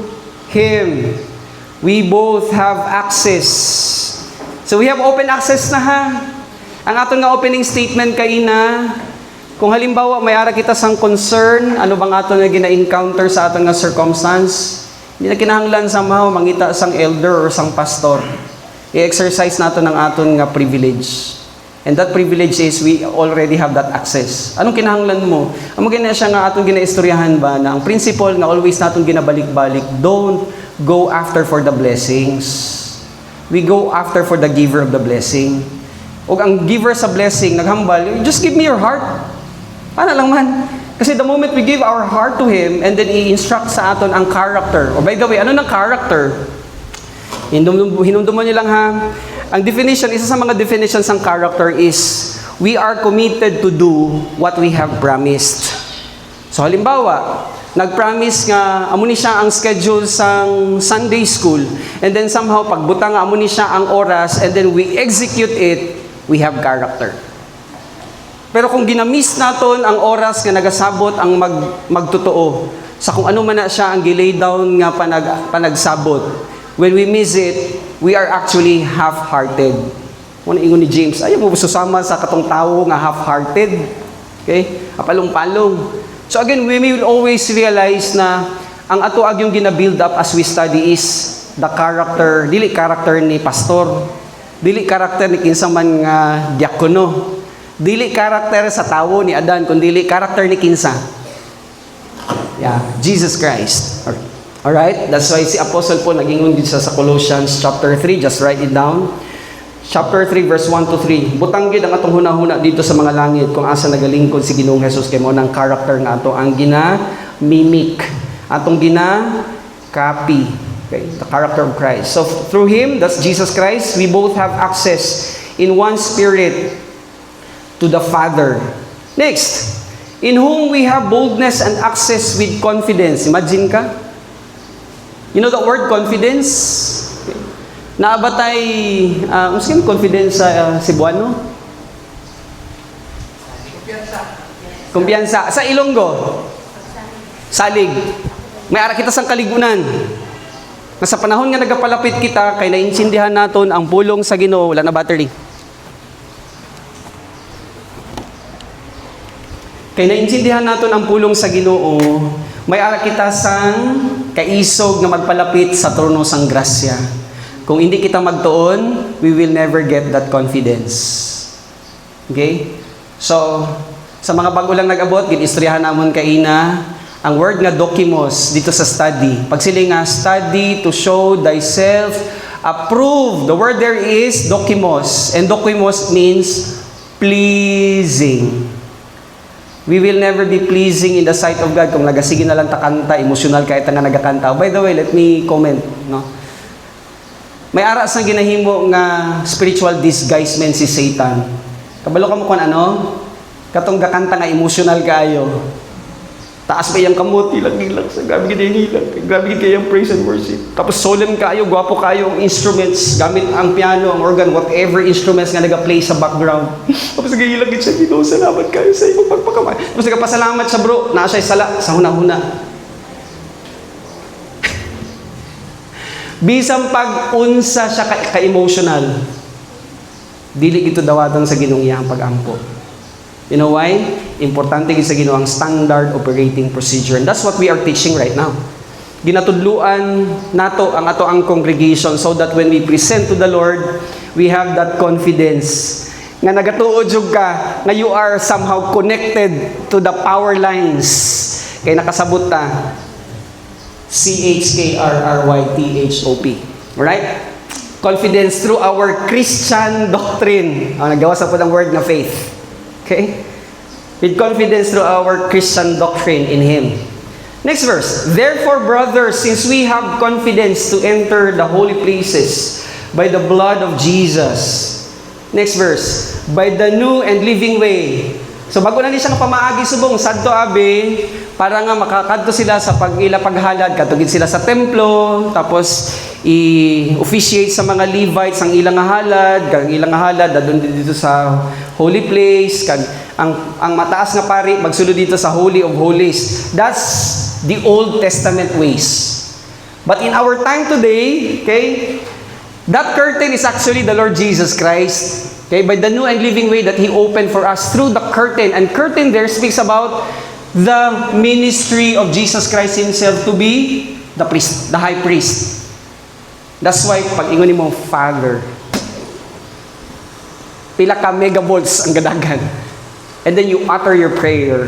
Him we both have access. So we have open access na ha. Ang aton nga opening statement kay na, kung halimbawa may ara kita sang concern, ano bang aton nga gina-encounter sa aton nga circumstance, hindi na kinahanglan somehow mangita sang elder or sang pastor. I-exercise nato ng aton nga privilege. And that privilege is we already have that access. Anong kinahanglan mo? Amo gina siya nga aton ginaistoryahan ba na ang principle nga always naton ginabalik-balik, don't go after for the blessings. We go after for the giver of the blessing. O ang giver sa blessing, naghambal, just give me your heart. Ano lang man. Kasi the moment we give our heart to Him, and then i-instruct sa aton ang character. O by the way, ano ng character? Hinumduman niyo lang ha. Ang definition, isa sa mga definitions ng character is, we are committed to do what we have promised. So halimbawa, nag-promise nga amo ni siya ang schedule sang Sunday school, and then somehow pagbutang nga amo ni siya ang oras, and then we execute it, we have character. Pero kung ginamiss naton ang oras nga nagasabot ang magtotoo sa kung ano man na siya ang gilay down nga panagsabot, when we miss it, we are actually half-hearted. Muna ingon ni James, ayaw mo susama sa katong tao nga half-hearted. Okay? Apalong-palong. So again, we will always realize na ang ato yung gina-build up as we study is the character, dili character ni pastor, dili character ni kinsa man nga diakono, dili character sa tawo ni Adan, kundi dili character ni kinsa. Yeah, Jesus Christ. Alright? That's why si Apostle Paul nag-ingon dito sa Colossians chapter 3, just write it down. Chapter 3 verse 1 to 3. Butang gid ang atong hunahuna dito sa mga langit kung asa nagalingkod si Ginoong Hesus kay mo nang character nga ato ang gina-mimic, atong gina-copy. Okay, the character of Christ. So through Him, that's Jesus Christ, we both have access in one spirit to the Father. Next, in whom we have boldness and access with confidence. Imagine ka? You know the word confidence? Naabatay, muskin confidence sa Cebuano? Kumpiyansa. Sa Ilonggo? Salig. May ara kita sang kaligunan. Nga sa panahon nga nagapalapit kita, kay naintindihan naton ang pulong sa Ginoo, wala na battery. Kay naintindihan naton ang pulong sa Ginoo, may ara kita sang kaisog nga magpalapit sa trono sang grasya. Kung hindi kita magtuon, we will never get that confidence. Okay? So, sa mga bago lang nag-abot, ginistoryahan namon kaina ang word nga dokimos dito sa study. Pag sila nga study to show thyself approved. The word there is dokimos. And dokimos means pleasing. We will never be pleasing in the sight of God kung nagasige na lang ta kanta, emotional kahit nga nagakanta. By the way, let me comment, no? May ara sa ginahimo nga spiritual disguisement si Satan. Kabalo ka mo kung ano? Katong gakanta nga emotional kaayo. Taas pa yung kamot, hilang-hilang sa gabi hilang. Gabi kayang praise and worship. Tapos solemn kayo, gwapo kayo ang instruments, gamit ang piano, ang organ, whatever instruments nga nag-play sa background. Tapos nagihilang siya, Ginoo, salamat kayo sa iyong pagpakamay. Tapos nagpasalamat siya, bro, na siya'y sala sa huna-huna. Bisang pag-unsa siya ka-emotional, dili ito dawaton sa Ginoong iyang pag-angko. You know why? Importante sa Ginoo ang standard operating procedure. And that's what we are teaching right now. Ginatudluan nato ang ato ang congregation so that when we present to the Lord, we have that confidence nga nagatuod jud ka nga you are somehow connected to the power lines. Kay nakasabot ta CHKRRYTHOP. Alright? Confidence through our Christian doctrine. Nagawa sa po ng word na faith. Okay? With confidence through our Christian doctrine in Him. Next verse. Therefore, brothers, since we have confidence to enter the holy places by the blood of Jesus. Next verse. By the new and living way. So bago na ni siya pamaagi subong sadto abi para nga makakadto sila sa pag-ila paghalad, katugid sila sa templo, tapos i-officiate sa mga Levites ang ilang halad, kag ilang halad dadun dito sa holy place, kag ang mataas nga pari magsulod dito sa Holy of Holies. That's the Old Testament ways. But in our time today, okay, that curtain is actually the Lord Jesus Christ. Okay, by the new and living way that He opened for us through the curtain. And curtain there speaks about the ministry of Jesus Christ Himself to be the priest, the high priest. That's why pag ingon mo, Father, pila ka megavolts ang gadagan. And then you utter your prayer.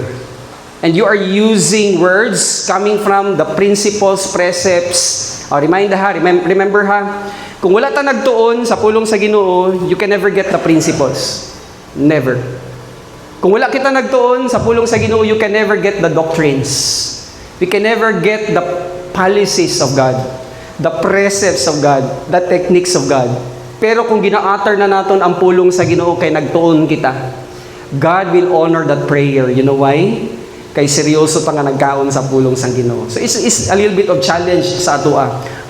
And you are using words coming from the principles, precepts. Remember ha, kung wala ta nagtuon sa pulong sa Ginoo, you can never get the principles. Never. Kung wala kita nagtuon sa pulong sa Ginoo, you can never get the doctrines. We can never get the policies of God, the precepts of God, the techniques of God. Pero kung gina-utter na naton ang pulong sa Ginoo kay nagtuon kita, God will honor that prayer. You know why? Kay seryoso pa nga nagkaon sa pulong sang Ginoo. So it's a little bit of challenge sa ato.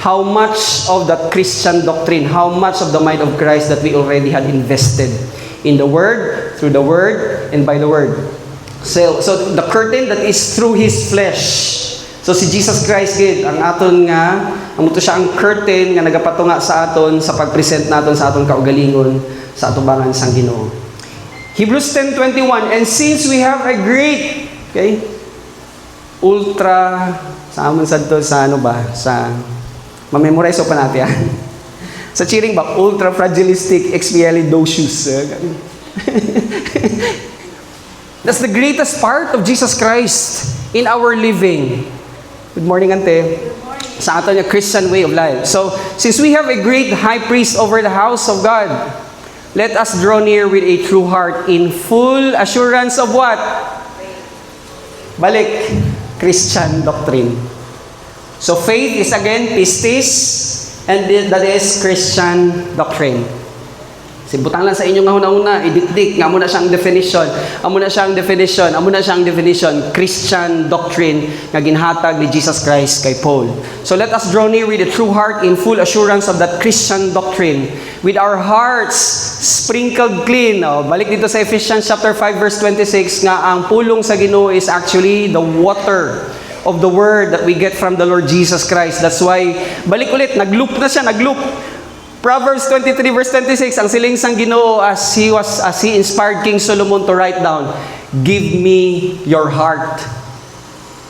How much of that Christian doctrine, how much of the mind of Christ that we already had invested in the Word, through the Word, and by the Word. So the curtain that is through His flesh. So si Jesus Christ gid ang aton nga, amuto siya ang curtain nga nagapatunga sa aton sa pagpresent naton sa aton kaugalingon sa atubangan sang Ginoo. Hebrews 10:21, and since we have a great, okay, ultra, sa amon sadto sa ano ba, sa mamemorize pa natin yan. Sa cheering ba, ultra fragilistic expialidocious. That's the greatest part of Jesus Christ in our living. Good morning, Ante. Sa ato niya Christian way of life. So, since we have a great high priest over the house of God, let us draw near with a true heart in full assurance of what? Balik, Christian doctrine. So faith is again pistis, and that is Christian doctrine. Sibutang lang sa inyo nga una-una, idikdik, nga muna siyang definition, Christian doctrine nga ginhatag ni Jesus Christ kay Paul. So let us draw near with a true heart in full assurance of that Christian doctrine, with our hearts sprinkled clean. Balik dito sa Ephesians chapter 5 verse 26 nga ang pulong sa Ginoo is actually the water of the word that we get from the Lord Jesus Christ. That's why, balik ulit, nag-loop. Proverbs 23 verse 26, ang siling sang Ginoo as he inspired King Solomon to write down, give me your heart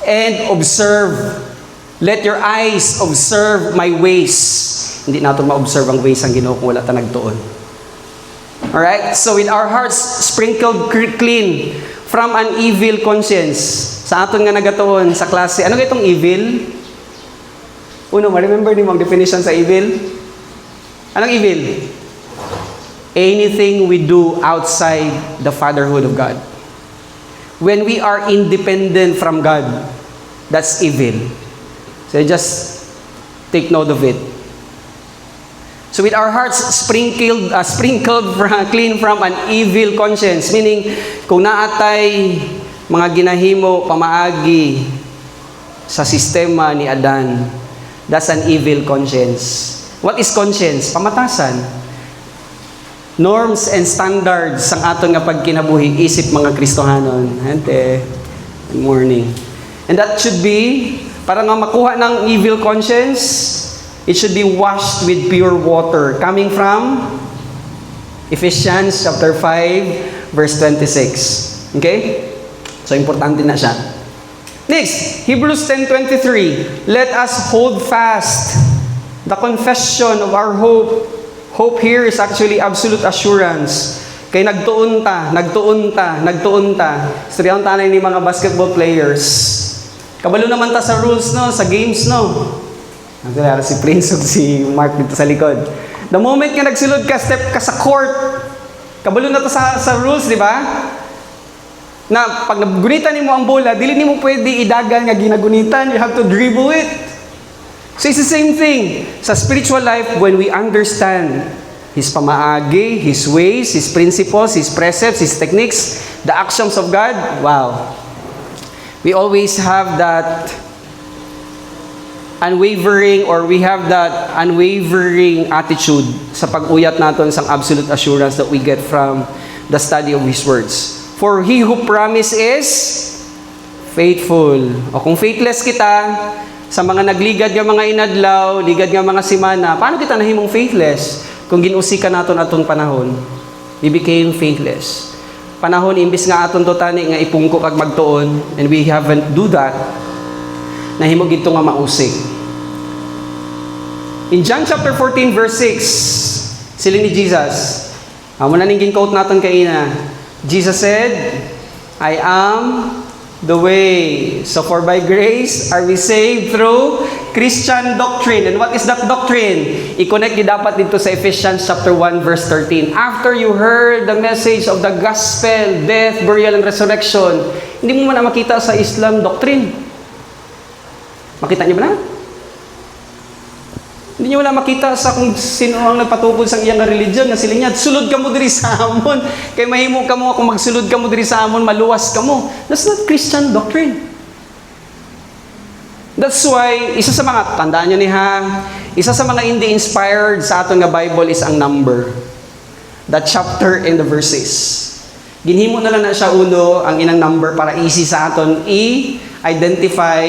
and observe. Let your eyes observe my ways. Hindi natin ma-observe ang ways ang Ginoo kung wala ta nagtuon. Alright? So with our hearts sprinkled clean from an evil conscience. Sa aton nga nagatuon sa klase, ano itong evil? Uno, ma-remember ni mo ang definition sa evil? Anong evil? Anything we do outside the fatherhood of God. When we are independent from God, that's evil. So just take note of it. So with our hearts sprinkled clean from an evil conscience, meaning kung naatay mga ginahimo pamaagi sa sistema ni Adan, that's an evil conscience. What is conscience? Pamatasan. Norms and standards ang aton nga pagkinabuhi isip mga Kristohanon. Hante, good morning. And that should be, para nga makuha ng evil conscience, it should be washed with pure water. Coming from Ephesians chapter 5, verse 26. Okay? So, importante na siya. Next, Hebrews 10:23. Let us hold fast the confession of our hope. Hope here is actually absolute assurance. Kay nagtuon ta. Istoryahan tanay ni mga basketball players. Kabalo naman ta sa rules, no? Sa games, no? Nagdala si Prince o si Mark dito sa likod. The moment nga nagsulod ka, step ka sa court, kabalo na to sa rules, di ba? Na pag nagunitan nimo ang bola, dili nimo pwede idagan nga ginagunitan, you have to dribble it. So it's the same thing sa spiritual life when we understand His pamaagi, His ways, His principles, His precepts, His techniques, the actions of God. Wow. We always have that unwavering or we have that unwavering attitude sa pag-uyat naton sang absolute assurance that we get from the study of His words. For He who promised is faithful. O kung faithless kita, sa mga nagligad nga mga inadlaw, ligad nga mga simana, paano kita nahimong faithless? Kung ginusikan naton atong panahon, we became faithless. Panahon, imbis nga aton to tani nga ipungko kag magtuon, and we haven't do that, nahimo gito nga mausig. In John chapter 14 verse 6, siling ni Jesus, amo na ning quote naton kay ina. Jesus said, I am the way. So for by grace are we saved through Christian doctrine. And what is that doctrine? I-connect di dapat dito sa Ephesians chapter 1 verse 13. After you heard the message of the gospel, death, burial, and resurrection, hindi mo na makita sa Islam doctrine. Makita niyo ba na? Hindi niyo wala makita sa kung sino ang nagpatukod sa iyang religion na sila niya, sulod ka mo diri sa amon. Kay mahimo ka mo, kung magsulod ka mo diri sa amon, maluwas ka mo. That's not Christian doctrine. That's why, isa sa mga, tandaan nyo ni ha, isa sa mga hindi inspired sa aton nga Bible is ang number. The chapter and the verses. Ginhimo na lang na siya uno, ang inang number para easy sa aton i-identify.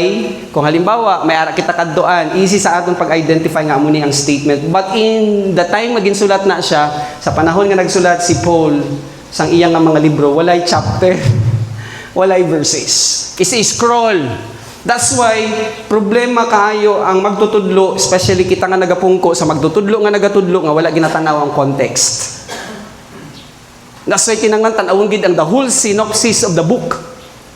Kung halimbawa, may ara kita kaddoan, easy sa aton pag-identify nga muni ang statement. But in the time maginsulat na siya, sa panahon nga nagsulat si Paul, sang iyang nga mga libro, walay chapter, walay verses. Kasi scroll. That's why, problema kaayo ang magtutudlo, especially kita nga nagapungko sa magtutudlo nga nagatudlo nga wala ginatanaw ang context. That's why kinanglan tanawon gid ang the whole synopsis of the book.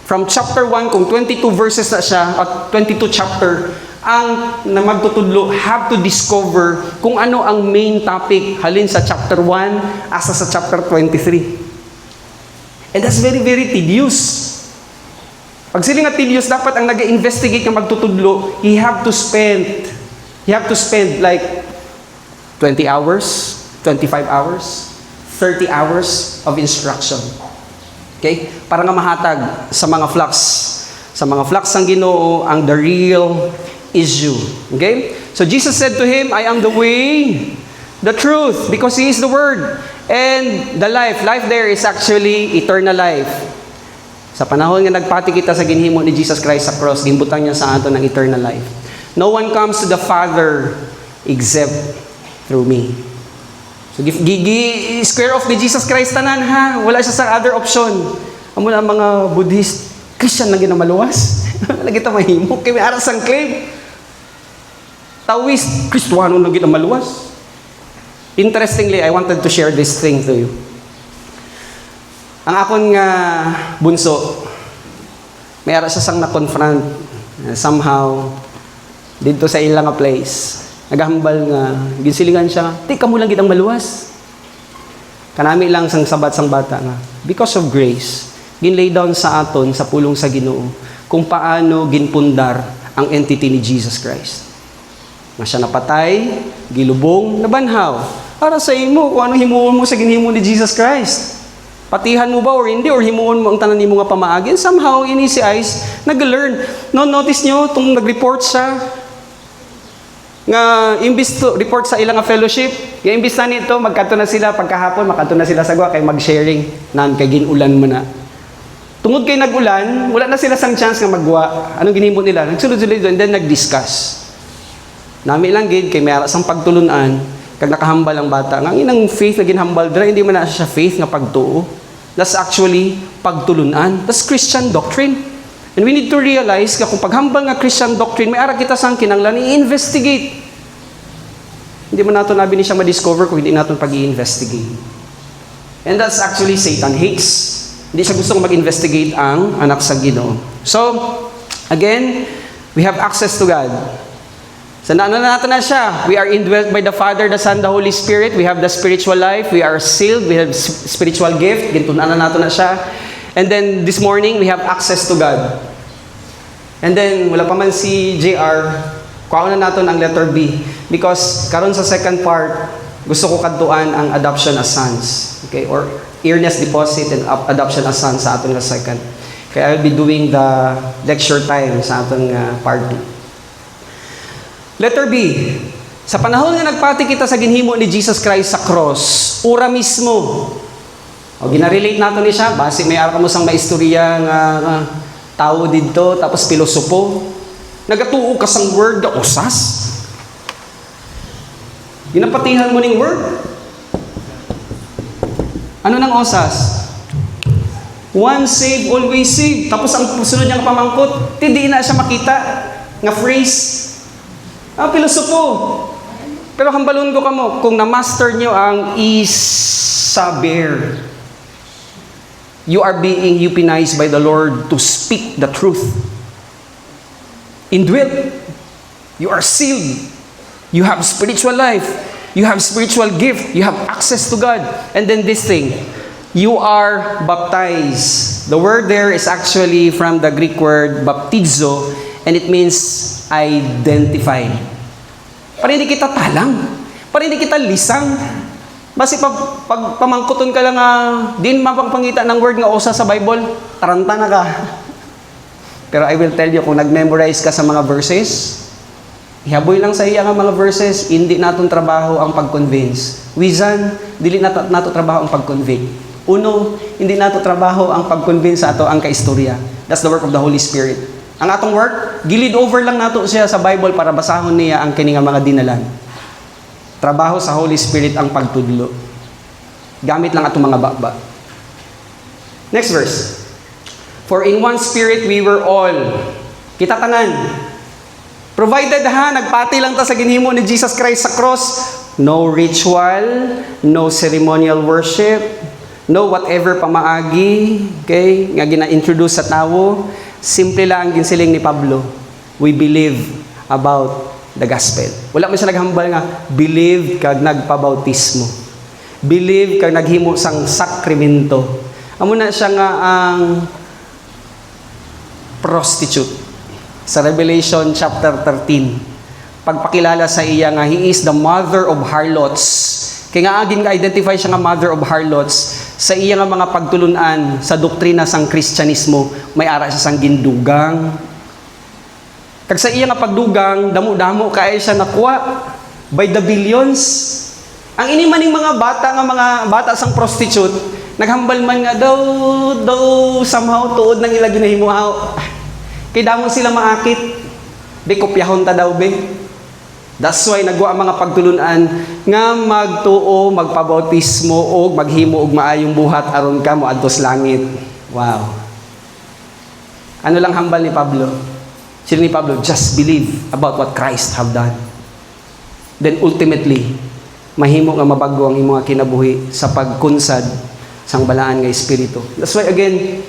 From chapter 1, kung 22 verses na siya, at 22 chapter, ang na magtutudlo have to discover kung ano ang main topic halin sa chapter 1 asa sa chapter 23. And that's very, very tedious. Pag sila nga tedious, dapat ang nag-investigate ng magtutudlo, he have to spend like 20 hours, 25 hours, 30 hours of instruction. Okay? Para nga mahatag sa mga flocks ng Ginoo ang the real issue. Okay? So Jesus said to him, I am the way, the truth, because He is the Word, and the life. Life there is actually eternal life. Sa panahon nga nagpati kita sa ginhimo ni Jesus Christ sa cross, ginbutang niya sa ato ng eternal life. No one comes to the Father except through me. So, square off ni Jesus Christ tanan ha. Wala siya sa other option. Amo na mga Buddhist, Christian lang gina maluwas. Lagi ta mahimo kay may aras ang claim. Taoist, Kristiyano lang gina maluwas. Interestingly, I wanted to share this thing to you. Ang akon nga bunso, may ara siya sang na-confront somehow dito sa ilang nga place. Nagahambal nga, ginsilingan siya, di ka mo lang gitang maluwas. Kanami lang sang sabat sang bata nga. Because of grace, ginlay down sa aton, sa pulong sa Ginoo, kung paano ginpundar ang entity ni Jesus Christ. Nga siya napatay, gilubong, nabanhaw. Para sa imo, kung ano himuon mo sa ginhimo ni Jesus Christ. Patihan mo ba or hindi, or himuon mo ang tanan nimo nga pamaagin? Somehow, ini si Ice, nag-learn. No, notice nyo, itong nag-report siya, nga imbis to report sa ilang fellowship, nga imbis na nito, magkanto na sila, pagkahapon, makanto na sila sa gwa, kay mag-sharing, nan, kay ginulan mo na. Tungod kay nag-ulan, wala na sila sang chance nga magwa. Anong ginhimo nila? Nagsulod-sulod doon, then nag-discuss. Nami lang gid, kay may aras ang pagtulunan, kag nakahambal ang bata. Nga inang faith na ginhambal dra, hindi man na siya faith nga pagtuo. That's actually pagtulunan. That's Christian doctrine. And we need to realize kung paghambal nga Christian doctrine, may ara kita sang kinanglan i-investigate. Hindi man nato nabi ni siya ma-discover kung hindi natin pag-i-investigate. And that's actually Satan hates. Hindi siya gustong mag-investigate ang anak sa Ginoo. So, again, we have access to God. So, naano na natin na siya. We are indwelt by the Father, the Son, the Holy Spirit. We have the spiritual life. We are sealed. We have spiritual gift. Gintunan na natin na siya. And then this morning, we have access to God. And then, wala pa man si JR, kuha na natin ang letter B. Because karon sa second part, gusto ko kadtuan ang adoption as sons. Okay? Or earnest deposit and adoption as sons sa atong second. Kaya I'll be doing the lecture time sa atong part 2. Letter B. Sa panahon nga nagpati kita sa ginhimo ni Jesus Christ sa cross, ura mismo. O ginarelate nato ni siya, base may ara mo sang maistorya nga tao didto tapos pilosopo. Nagatuo ka sang word nga usas. Ginapatihan mo ning word. Ano nang osas? Once saved, always saved. Tapos ang sunod niyang pamangkot, hindi na siya makita nga phrase. Pilosopo. Pero hambalon ko kamo, kung na-master niyo ang isaber, you are being eupinized by the Lord to speak the truth. Indwelt. You are sealed. You have spiritual life. You have spiritual gift. You have access to God. And then this thing, you are baptized. The word there is actually from the Greek word baptizo, and it means identified. Para hindi kita talang. Para hindi kita lisang. Basi pag pamangkuton ka lang din mapagpangita ng word nga usa sa Bible, taranta na ka. Pero I will tell you, kung nag-memorize ka sa mga verses, ihaboy lang sa iya nga mga verses, hindi naton trabaho ang pag-convince. Wizan, dili nato trabaho ang pag-convict. Uno, hindi nato trabaho ang pag-convince sa ato ang kaistorya. That's the work of the Holy Spirit. Ang atong work, gilid over lang nato siya sa Bible para basahon niya ang kini nga mga dinalan. Trabaho sa Holy Spirit ang pagtudlo. Gamit lang atong mga baba. Next verse. For in one spirit we were all. Kita tanan. Provided nagpati lang ta sa ginhimo ni Jesus Christ sa cross. No ritual, no ceremonial worship, no whatever pamaagi, okay, nga gina-introduce sa tawo. Simple lang ang ginsiling ni Pablo. We believe about the gospel. Wala man siya naghambal nga, believe kag nagpabautismo. Believe kag naghimo sang sakramento. Amo na siya nga ang prostitute. Sa Revelation chapter 13, pagpakilala sa iya nga, he is the mother of harlots. Kaya nga agin identify siya nga mother of harlots sa iya nga mga pagtulunan sa doktrina sang Kristyanismo, may ara siya sang gindugang. Kag sa iya nga pagdugang, damo-damo kaya siya nakuha by the billions. Ang ini maning mga bata sang prostitute, naghambal man nga daw somehow tuod nang ila ginahimuhaw. Kay damo sila maakit. Di kopyahon ta daw be. That's why nagwa ang mga pagtulunan nga magtuo, magpabautismo o maghimo og maayong buhat aron ka moadto sa langit. Wow. Ano lang hambal ni Pablo? Sila ni Pablo, just believe about what Christ have done. Then ultimately, mahimo nga mabago ang imong kinabuhi sa pagkunsad sang balaan nga espiritu. That's why again,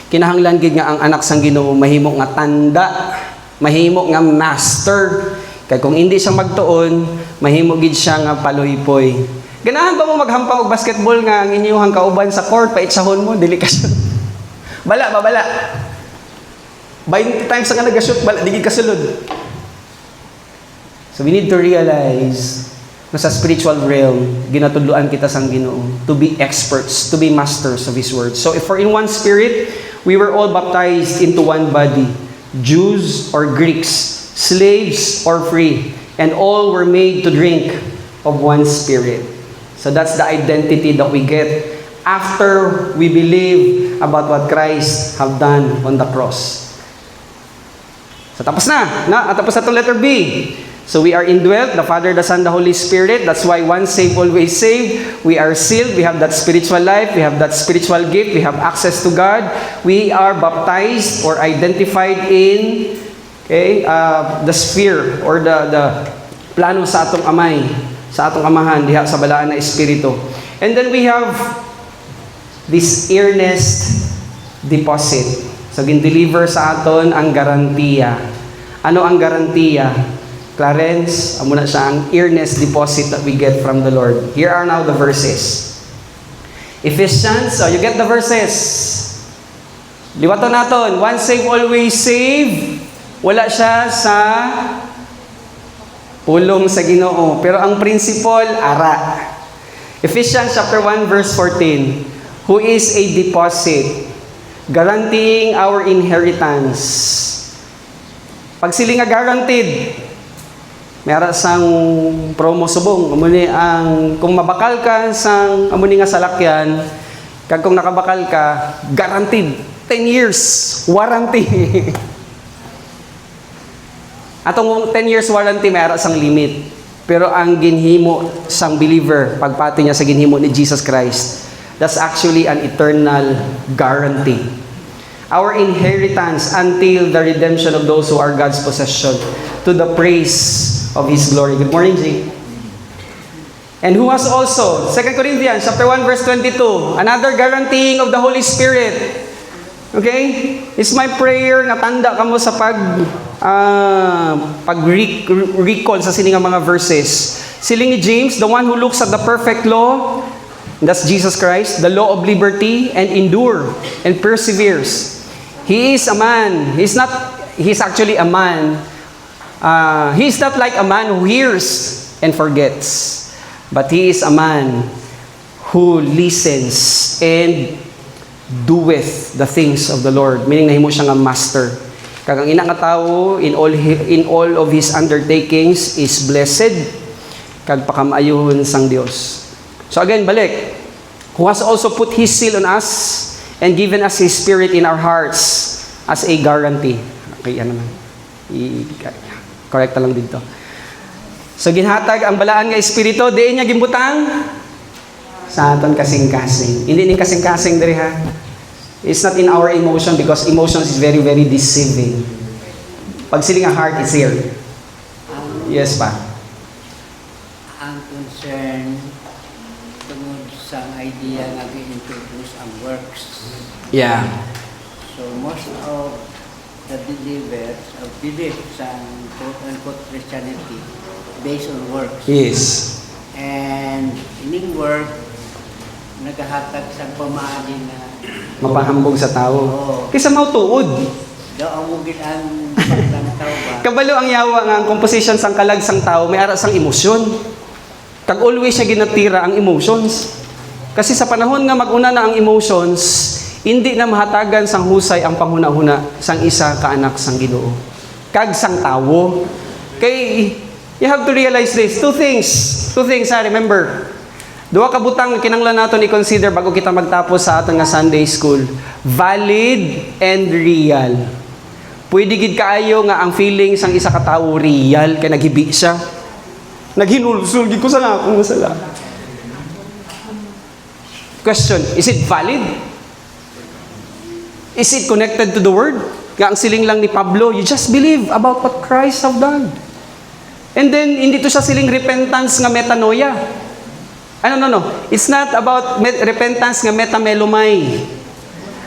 kinahanglan gid nga ang anak sang Ginoo mahimo nga tanda, mahimo nga master. Kay kung hindi siya magtuon, mahimo gid siya nga paluypoy. Ganahan ba mo maghampang og basketball nga ang inyong kauban sa court paitsahon mo, dili ka siya. Bala. 20 times nga nag-shoot, di kasulod. So we need to realize na sa spiritual realm, ginatudluan kita sang Ginoo to be experts, to be masters of His Word. So if for in one spirit, we were all baptized into one body, Jews or Greeks, slaves or free, and all were made to drink of one spirit. So that's the identity that we get after we believe about what Christ have done on the cross. So tapos na. Tapos na itong letter B. So we are indwelt, the Father, the Son, the Holy Spirit. That's why once saved, always saved. We are sealed. We have that spiritual life. We have that spiritual gift. We have access to God. We are baptized or identified in the sphere or the plano sa atong amay, sa atong amahan, diha sa balaan na espiritu. And then we have this earnest deposit. So, gin-deliver sa aton ang garantiya. Ano ang garantiya? Clarence, amo na siya ang earnest deposit that we get from the Lord. Here are now the verses. Ephesians, so you get the verses. Liwato naton, once saved, always saved. Wala siya sa pulong sa Ginoo. Pero ang principle, ara. Ephesians chapter 1 verse 14, who is a deposit, guaranteeing our inheritance. Pag sila nga guaranteed, mayroon sang promo subong. Amuni ang, kung mabakal ka sang amuni nga salakyan, kag kung nakabakal ka, guaranteed. 10 years, warranty. Atong 10 years warranty, mayroon sang limit. Pero ang ginhimo sang believer, pagpati niya sa ginhimo ni Jesus Christ, that's actually an eternal guarantee. Our inheritance until the redemption of those who are God's possession, to the praise of His glory. Good morning, Jay. And who has also, 2 Corinthians chapter 1 verse 22, another guaranteeing of the Holy Spirit. Okay? It's my prayer na tanda ka mo sa pag-recall sa sining mga verses. Siling ni James, the one who looks at the perfect law, that's Jesus Christ, the law of liberty, and endure and perseveres. He is a man. He's actually a man. He's not like a man who hears and forgets, but he is a man who listens and doeth the things of the Lord. Meaning nahimo siya nga master. Kag ang ina nga tawo in all of his undertakings is blessed. Kag pakamaayuhon sang Dios. So again, balik. Who has also put His seal on us and given us His Spirit in our hearts as a guarantee. Okay, ano naman. Correct lang dito. So ginhatag ang balaan nga espiritu, diin niya gimbutang sa aton kasing-kasing. Hindi ning kasing-kasing diri ha. It's not in our emotion because emotions is very, very deceiving. Pag siling ang heart is here. Yes pa. Ang concern tungod sa idea na i-introduce ang works. Yeah. So most of the believers of belief sa quote-unquote Christianity based on works. Yes. And ining work nagahatag sa pamaagi na Mapahambog sa tao. Oo. Kaysa mautuod. daw ang mugin ang tao ba. Kabalo ang yawa nga ang composition sang kalag sang tao may ara sang emosyon. Kag always siya ginatira ang emotions. Kasi sa panahon nga maguna na ang emotions, hindi na mahatagan sang husay ang panghuna-huna sang isa ka anak sang Ginoo. Kag sang tawo. Kay you have to realize this. Two things ha, remember. Duha ka butang kinanglan naton i-consider bago kita magtapos sa aton nga Sunday school. Valid and real. Pwede gid kaayo nga ang feeling sang isa ka tawo real kay naghibi siya. Naghinulsul gid ko sa akong sala. Question, is it valid? Is it connected to the word? Nga ang siling lang ni Pablo, you just believe about what Christ have done. And then hindi to siya siling repentance nga metanoia. No. It's not about repentance nga metamelomai.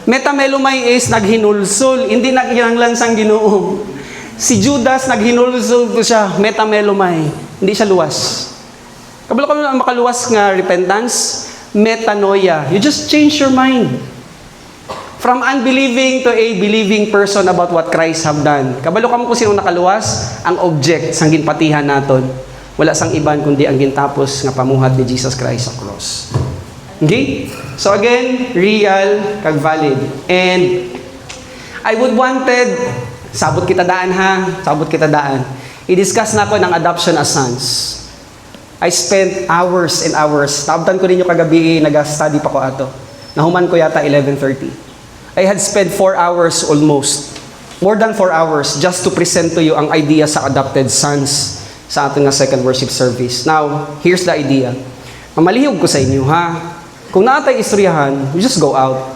Metamelomai is naghinulsol, hindi naghinanglan sang Ginoo. Si Judas naghinulsol to siya, metamelomai. Hindi siya luwas. Kabalo ka na makaluwas nga repentance, metanoia. You just change your mind. From unbelieving to a believing person about what Christ have done. Kabalo ka mo kung sino nakaluwas, ang object sang ginpatihan naton. Wala sang iban kundi ang gintapos nga pamuhat ni Jesus Christ sa cross. Okay? So again, real kag valid. And I would wanted, sabot kita daan ha, sabot kita daan. I-discuss na ko ng adoption as sons. I spent hours and hours. Tabtan ko ninyo kagabi, nag-study pa ko ato. Nahuman ko yata 11:30. I had spent 4 hours almost. More than 4 hours just to present to you ang idea sa adopted sons sa ating nga second worship service. Now, here's the idea. Mamalihog ko sa inyo, ha? Kung naatay istoryahan, you just go out.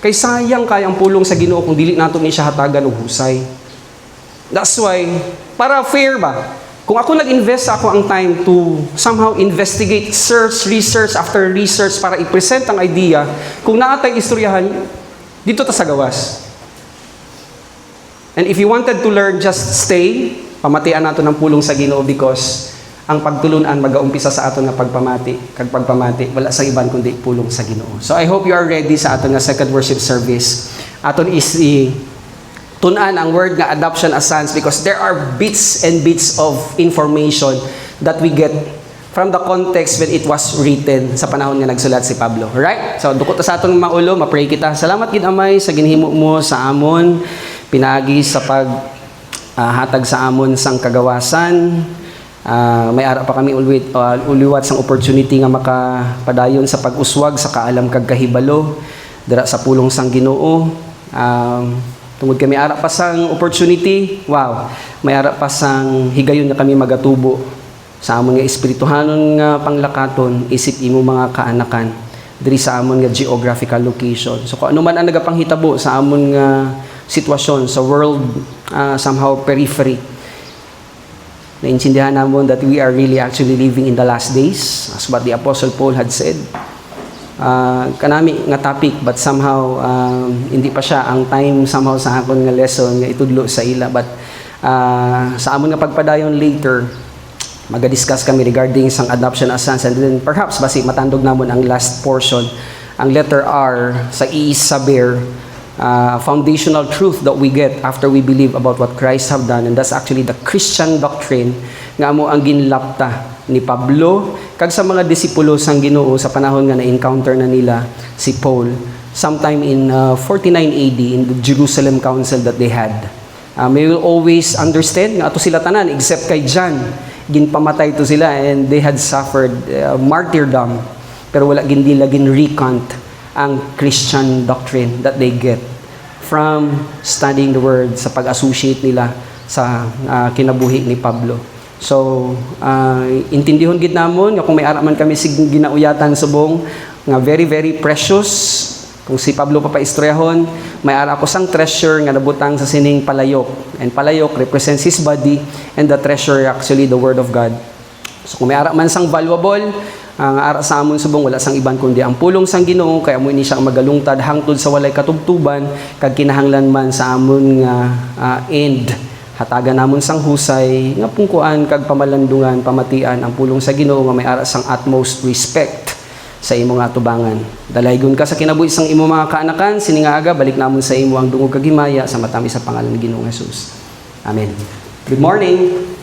Kay sayang kayang pulong sa Ginoo kung dili nato ni siya hatagan og husay. That's why, para fair ba? Kung ako nag-invest ako ang time to somehow investigate, research after research para i-present ang idea, kung naatay istoryahan, dito ta sa gawas. And if you wanted to learn, just stay. Pamatian nato ng pulong sa Ginoo because ang pagtulunan magaumpisa sa aton nga pagpamati, kag pagpamati wala sa iban kundi pulong sa Ginoo. So I hope you are ready sa aton nga second worship service. Aton is tun-an ang word nga adoption as sons because there are bits and bits of information that we get from the context when it was written sa panahon nga nagsulat si Pablo. Alright? So dukot sa aton maulo, mapray kita. Salamat gid Amay sa ginhimo mo sa amon, pinagi sa pag hatag sa amon sang kagawasan. May ara pa kami uliwat sang opportunity nga makapadayon sa pag-uswag sa kaalam kag kahibalo dira sa pulong sang Ginoo. Tungod kami ara pa sang opportunity, wow, may ara pa sang higayon nga kami magatubo sa amon nga espirituhanon nga panglakaton isip imo mga kaanakan diri sa amon nga geographical location. So kung ano man ang nagapanghitabo sa amon nga sitwasyon sa world, somehow periphery, naintindihan naman that we are really actually living in the last days as what the Apostle Paul had said. Kanami nga topic but somehow hindi pa siya ang time somehow sa akon nga lesson nga itudlo sa ila, but sa amon nga pagpadayon later maga-discuss kami regarding sang adoption as sons, and then perhaps basi matandog namon ang last portion, ang letter R sa iisaber, foundational truth that we get after we believe about what Christ have done, and that's actually the Christian doctrine nga amo ang ginlapta ni Pablo kag sa mga disipulo sang Ginoo sa panahon nga na-encounter na nila si Paul sometime in 49 AD in the Jerusalem Council that they had. We will always understand nga ato sila tanan except kay John, ginpamatay to sila and they had suffered martyrdom, pero wala gin nila gin-recount ang Christian doctrine that they get from studying the Word sa pag-associate nila sa kinabuhi ni Pablo. So, intindihon gid namon nga kung may ara man kami sig ginauyatan subong nga very very precious, kung si Pablo papaistoryahon, may ara ko sang treasure nga nabutang sa sining palayok, and palayok represents his body and the treasure actually the Word of God. So kung may ara man sang valuable, ang ara sa amon subong wala sang iban kundi ang pulong sang Ginoo, kay amo ini siya magalungtad hangtod sa walay katubtuban kag kinahanglan man sa amon nga end hatagan namon sang husay nga pungkuan kag pamalandungan pamatian ang pulong sa Ginoo nga may ara sang utmost respect sa imo nga atubangan. Dalaygon ka sa kinabuhi sang imo mga kaanakan, sininga aga balik namon sa imo ang dungog kag himaya sa matami sa pangalan ni Ginoong Hesus. Amen. Good morning.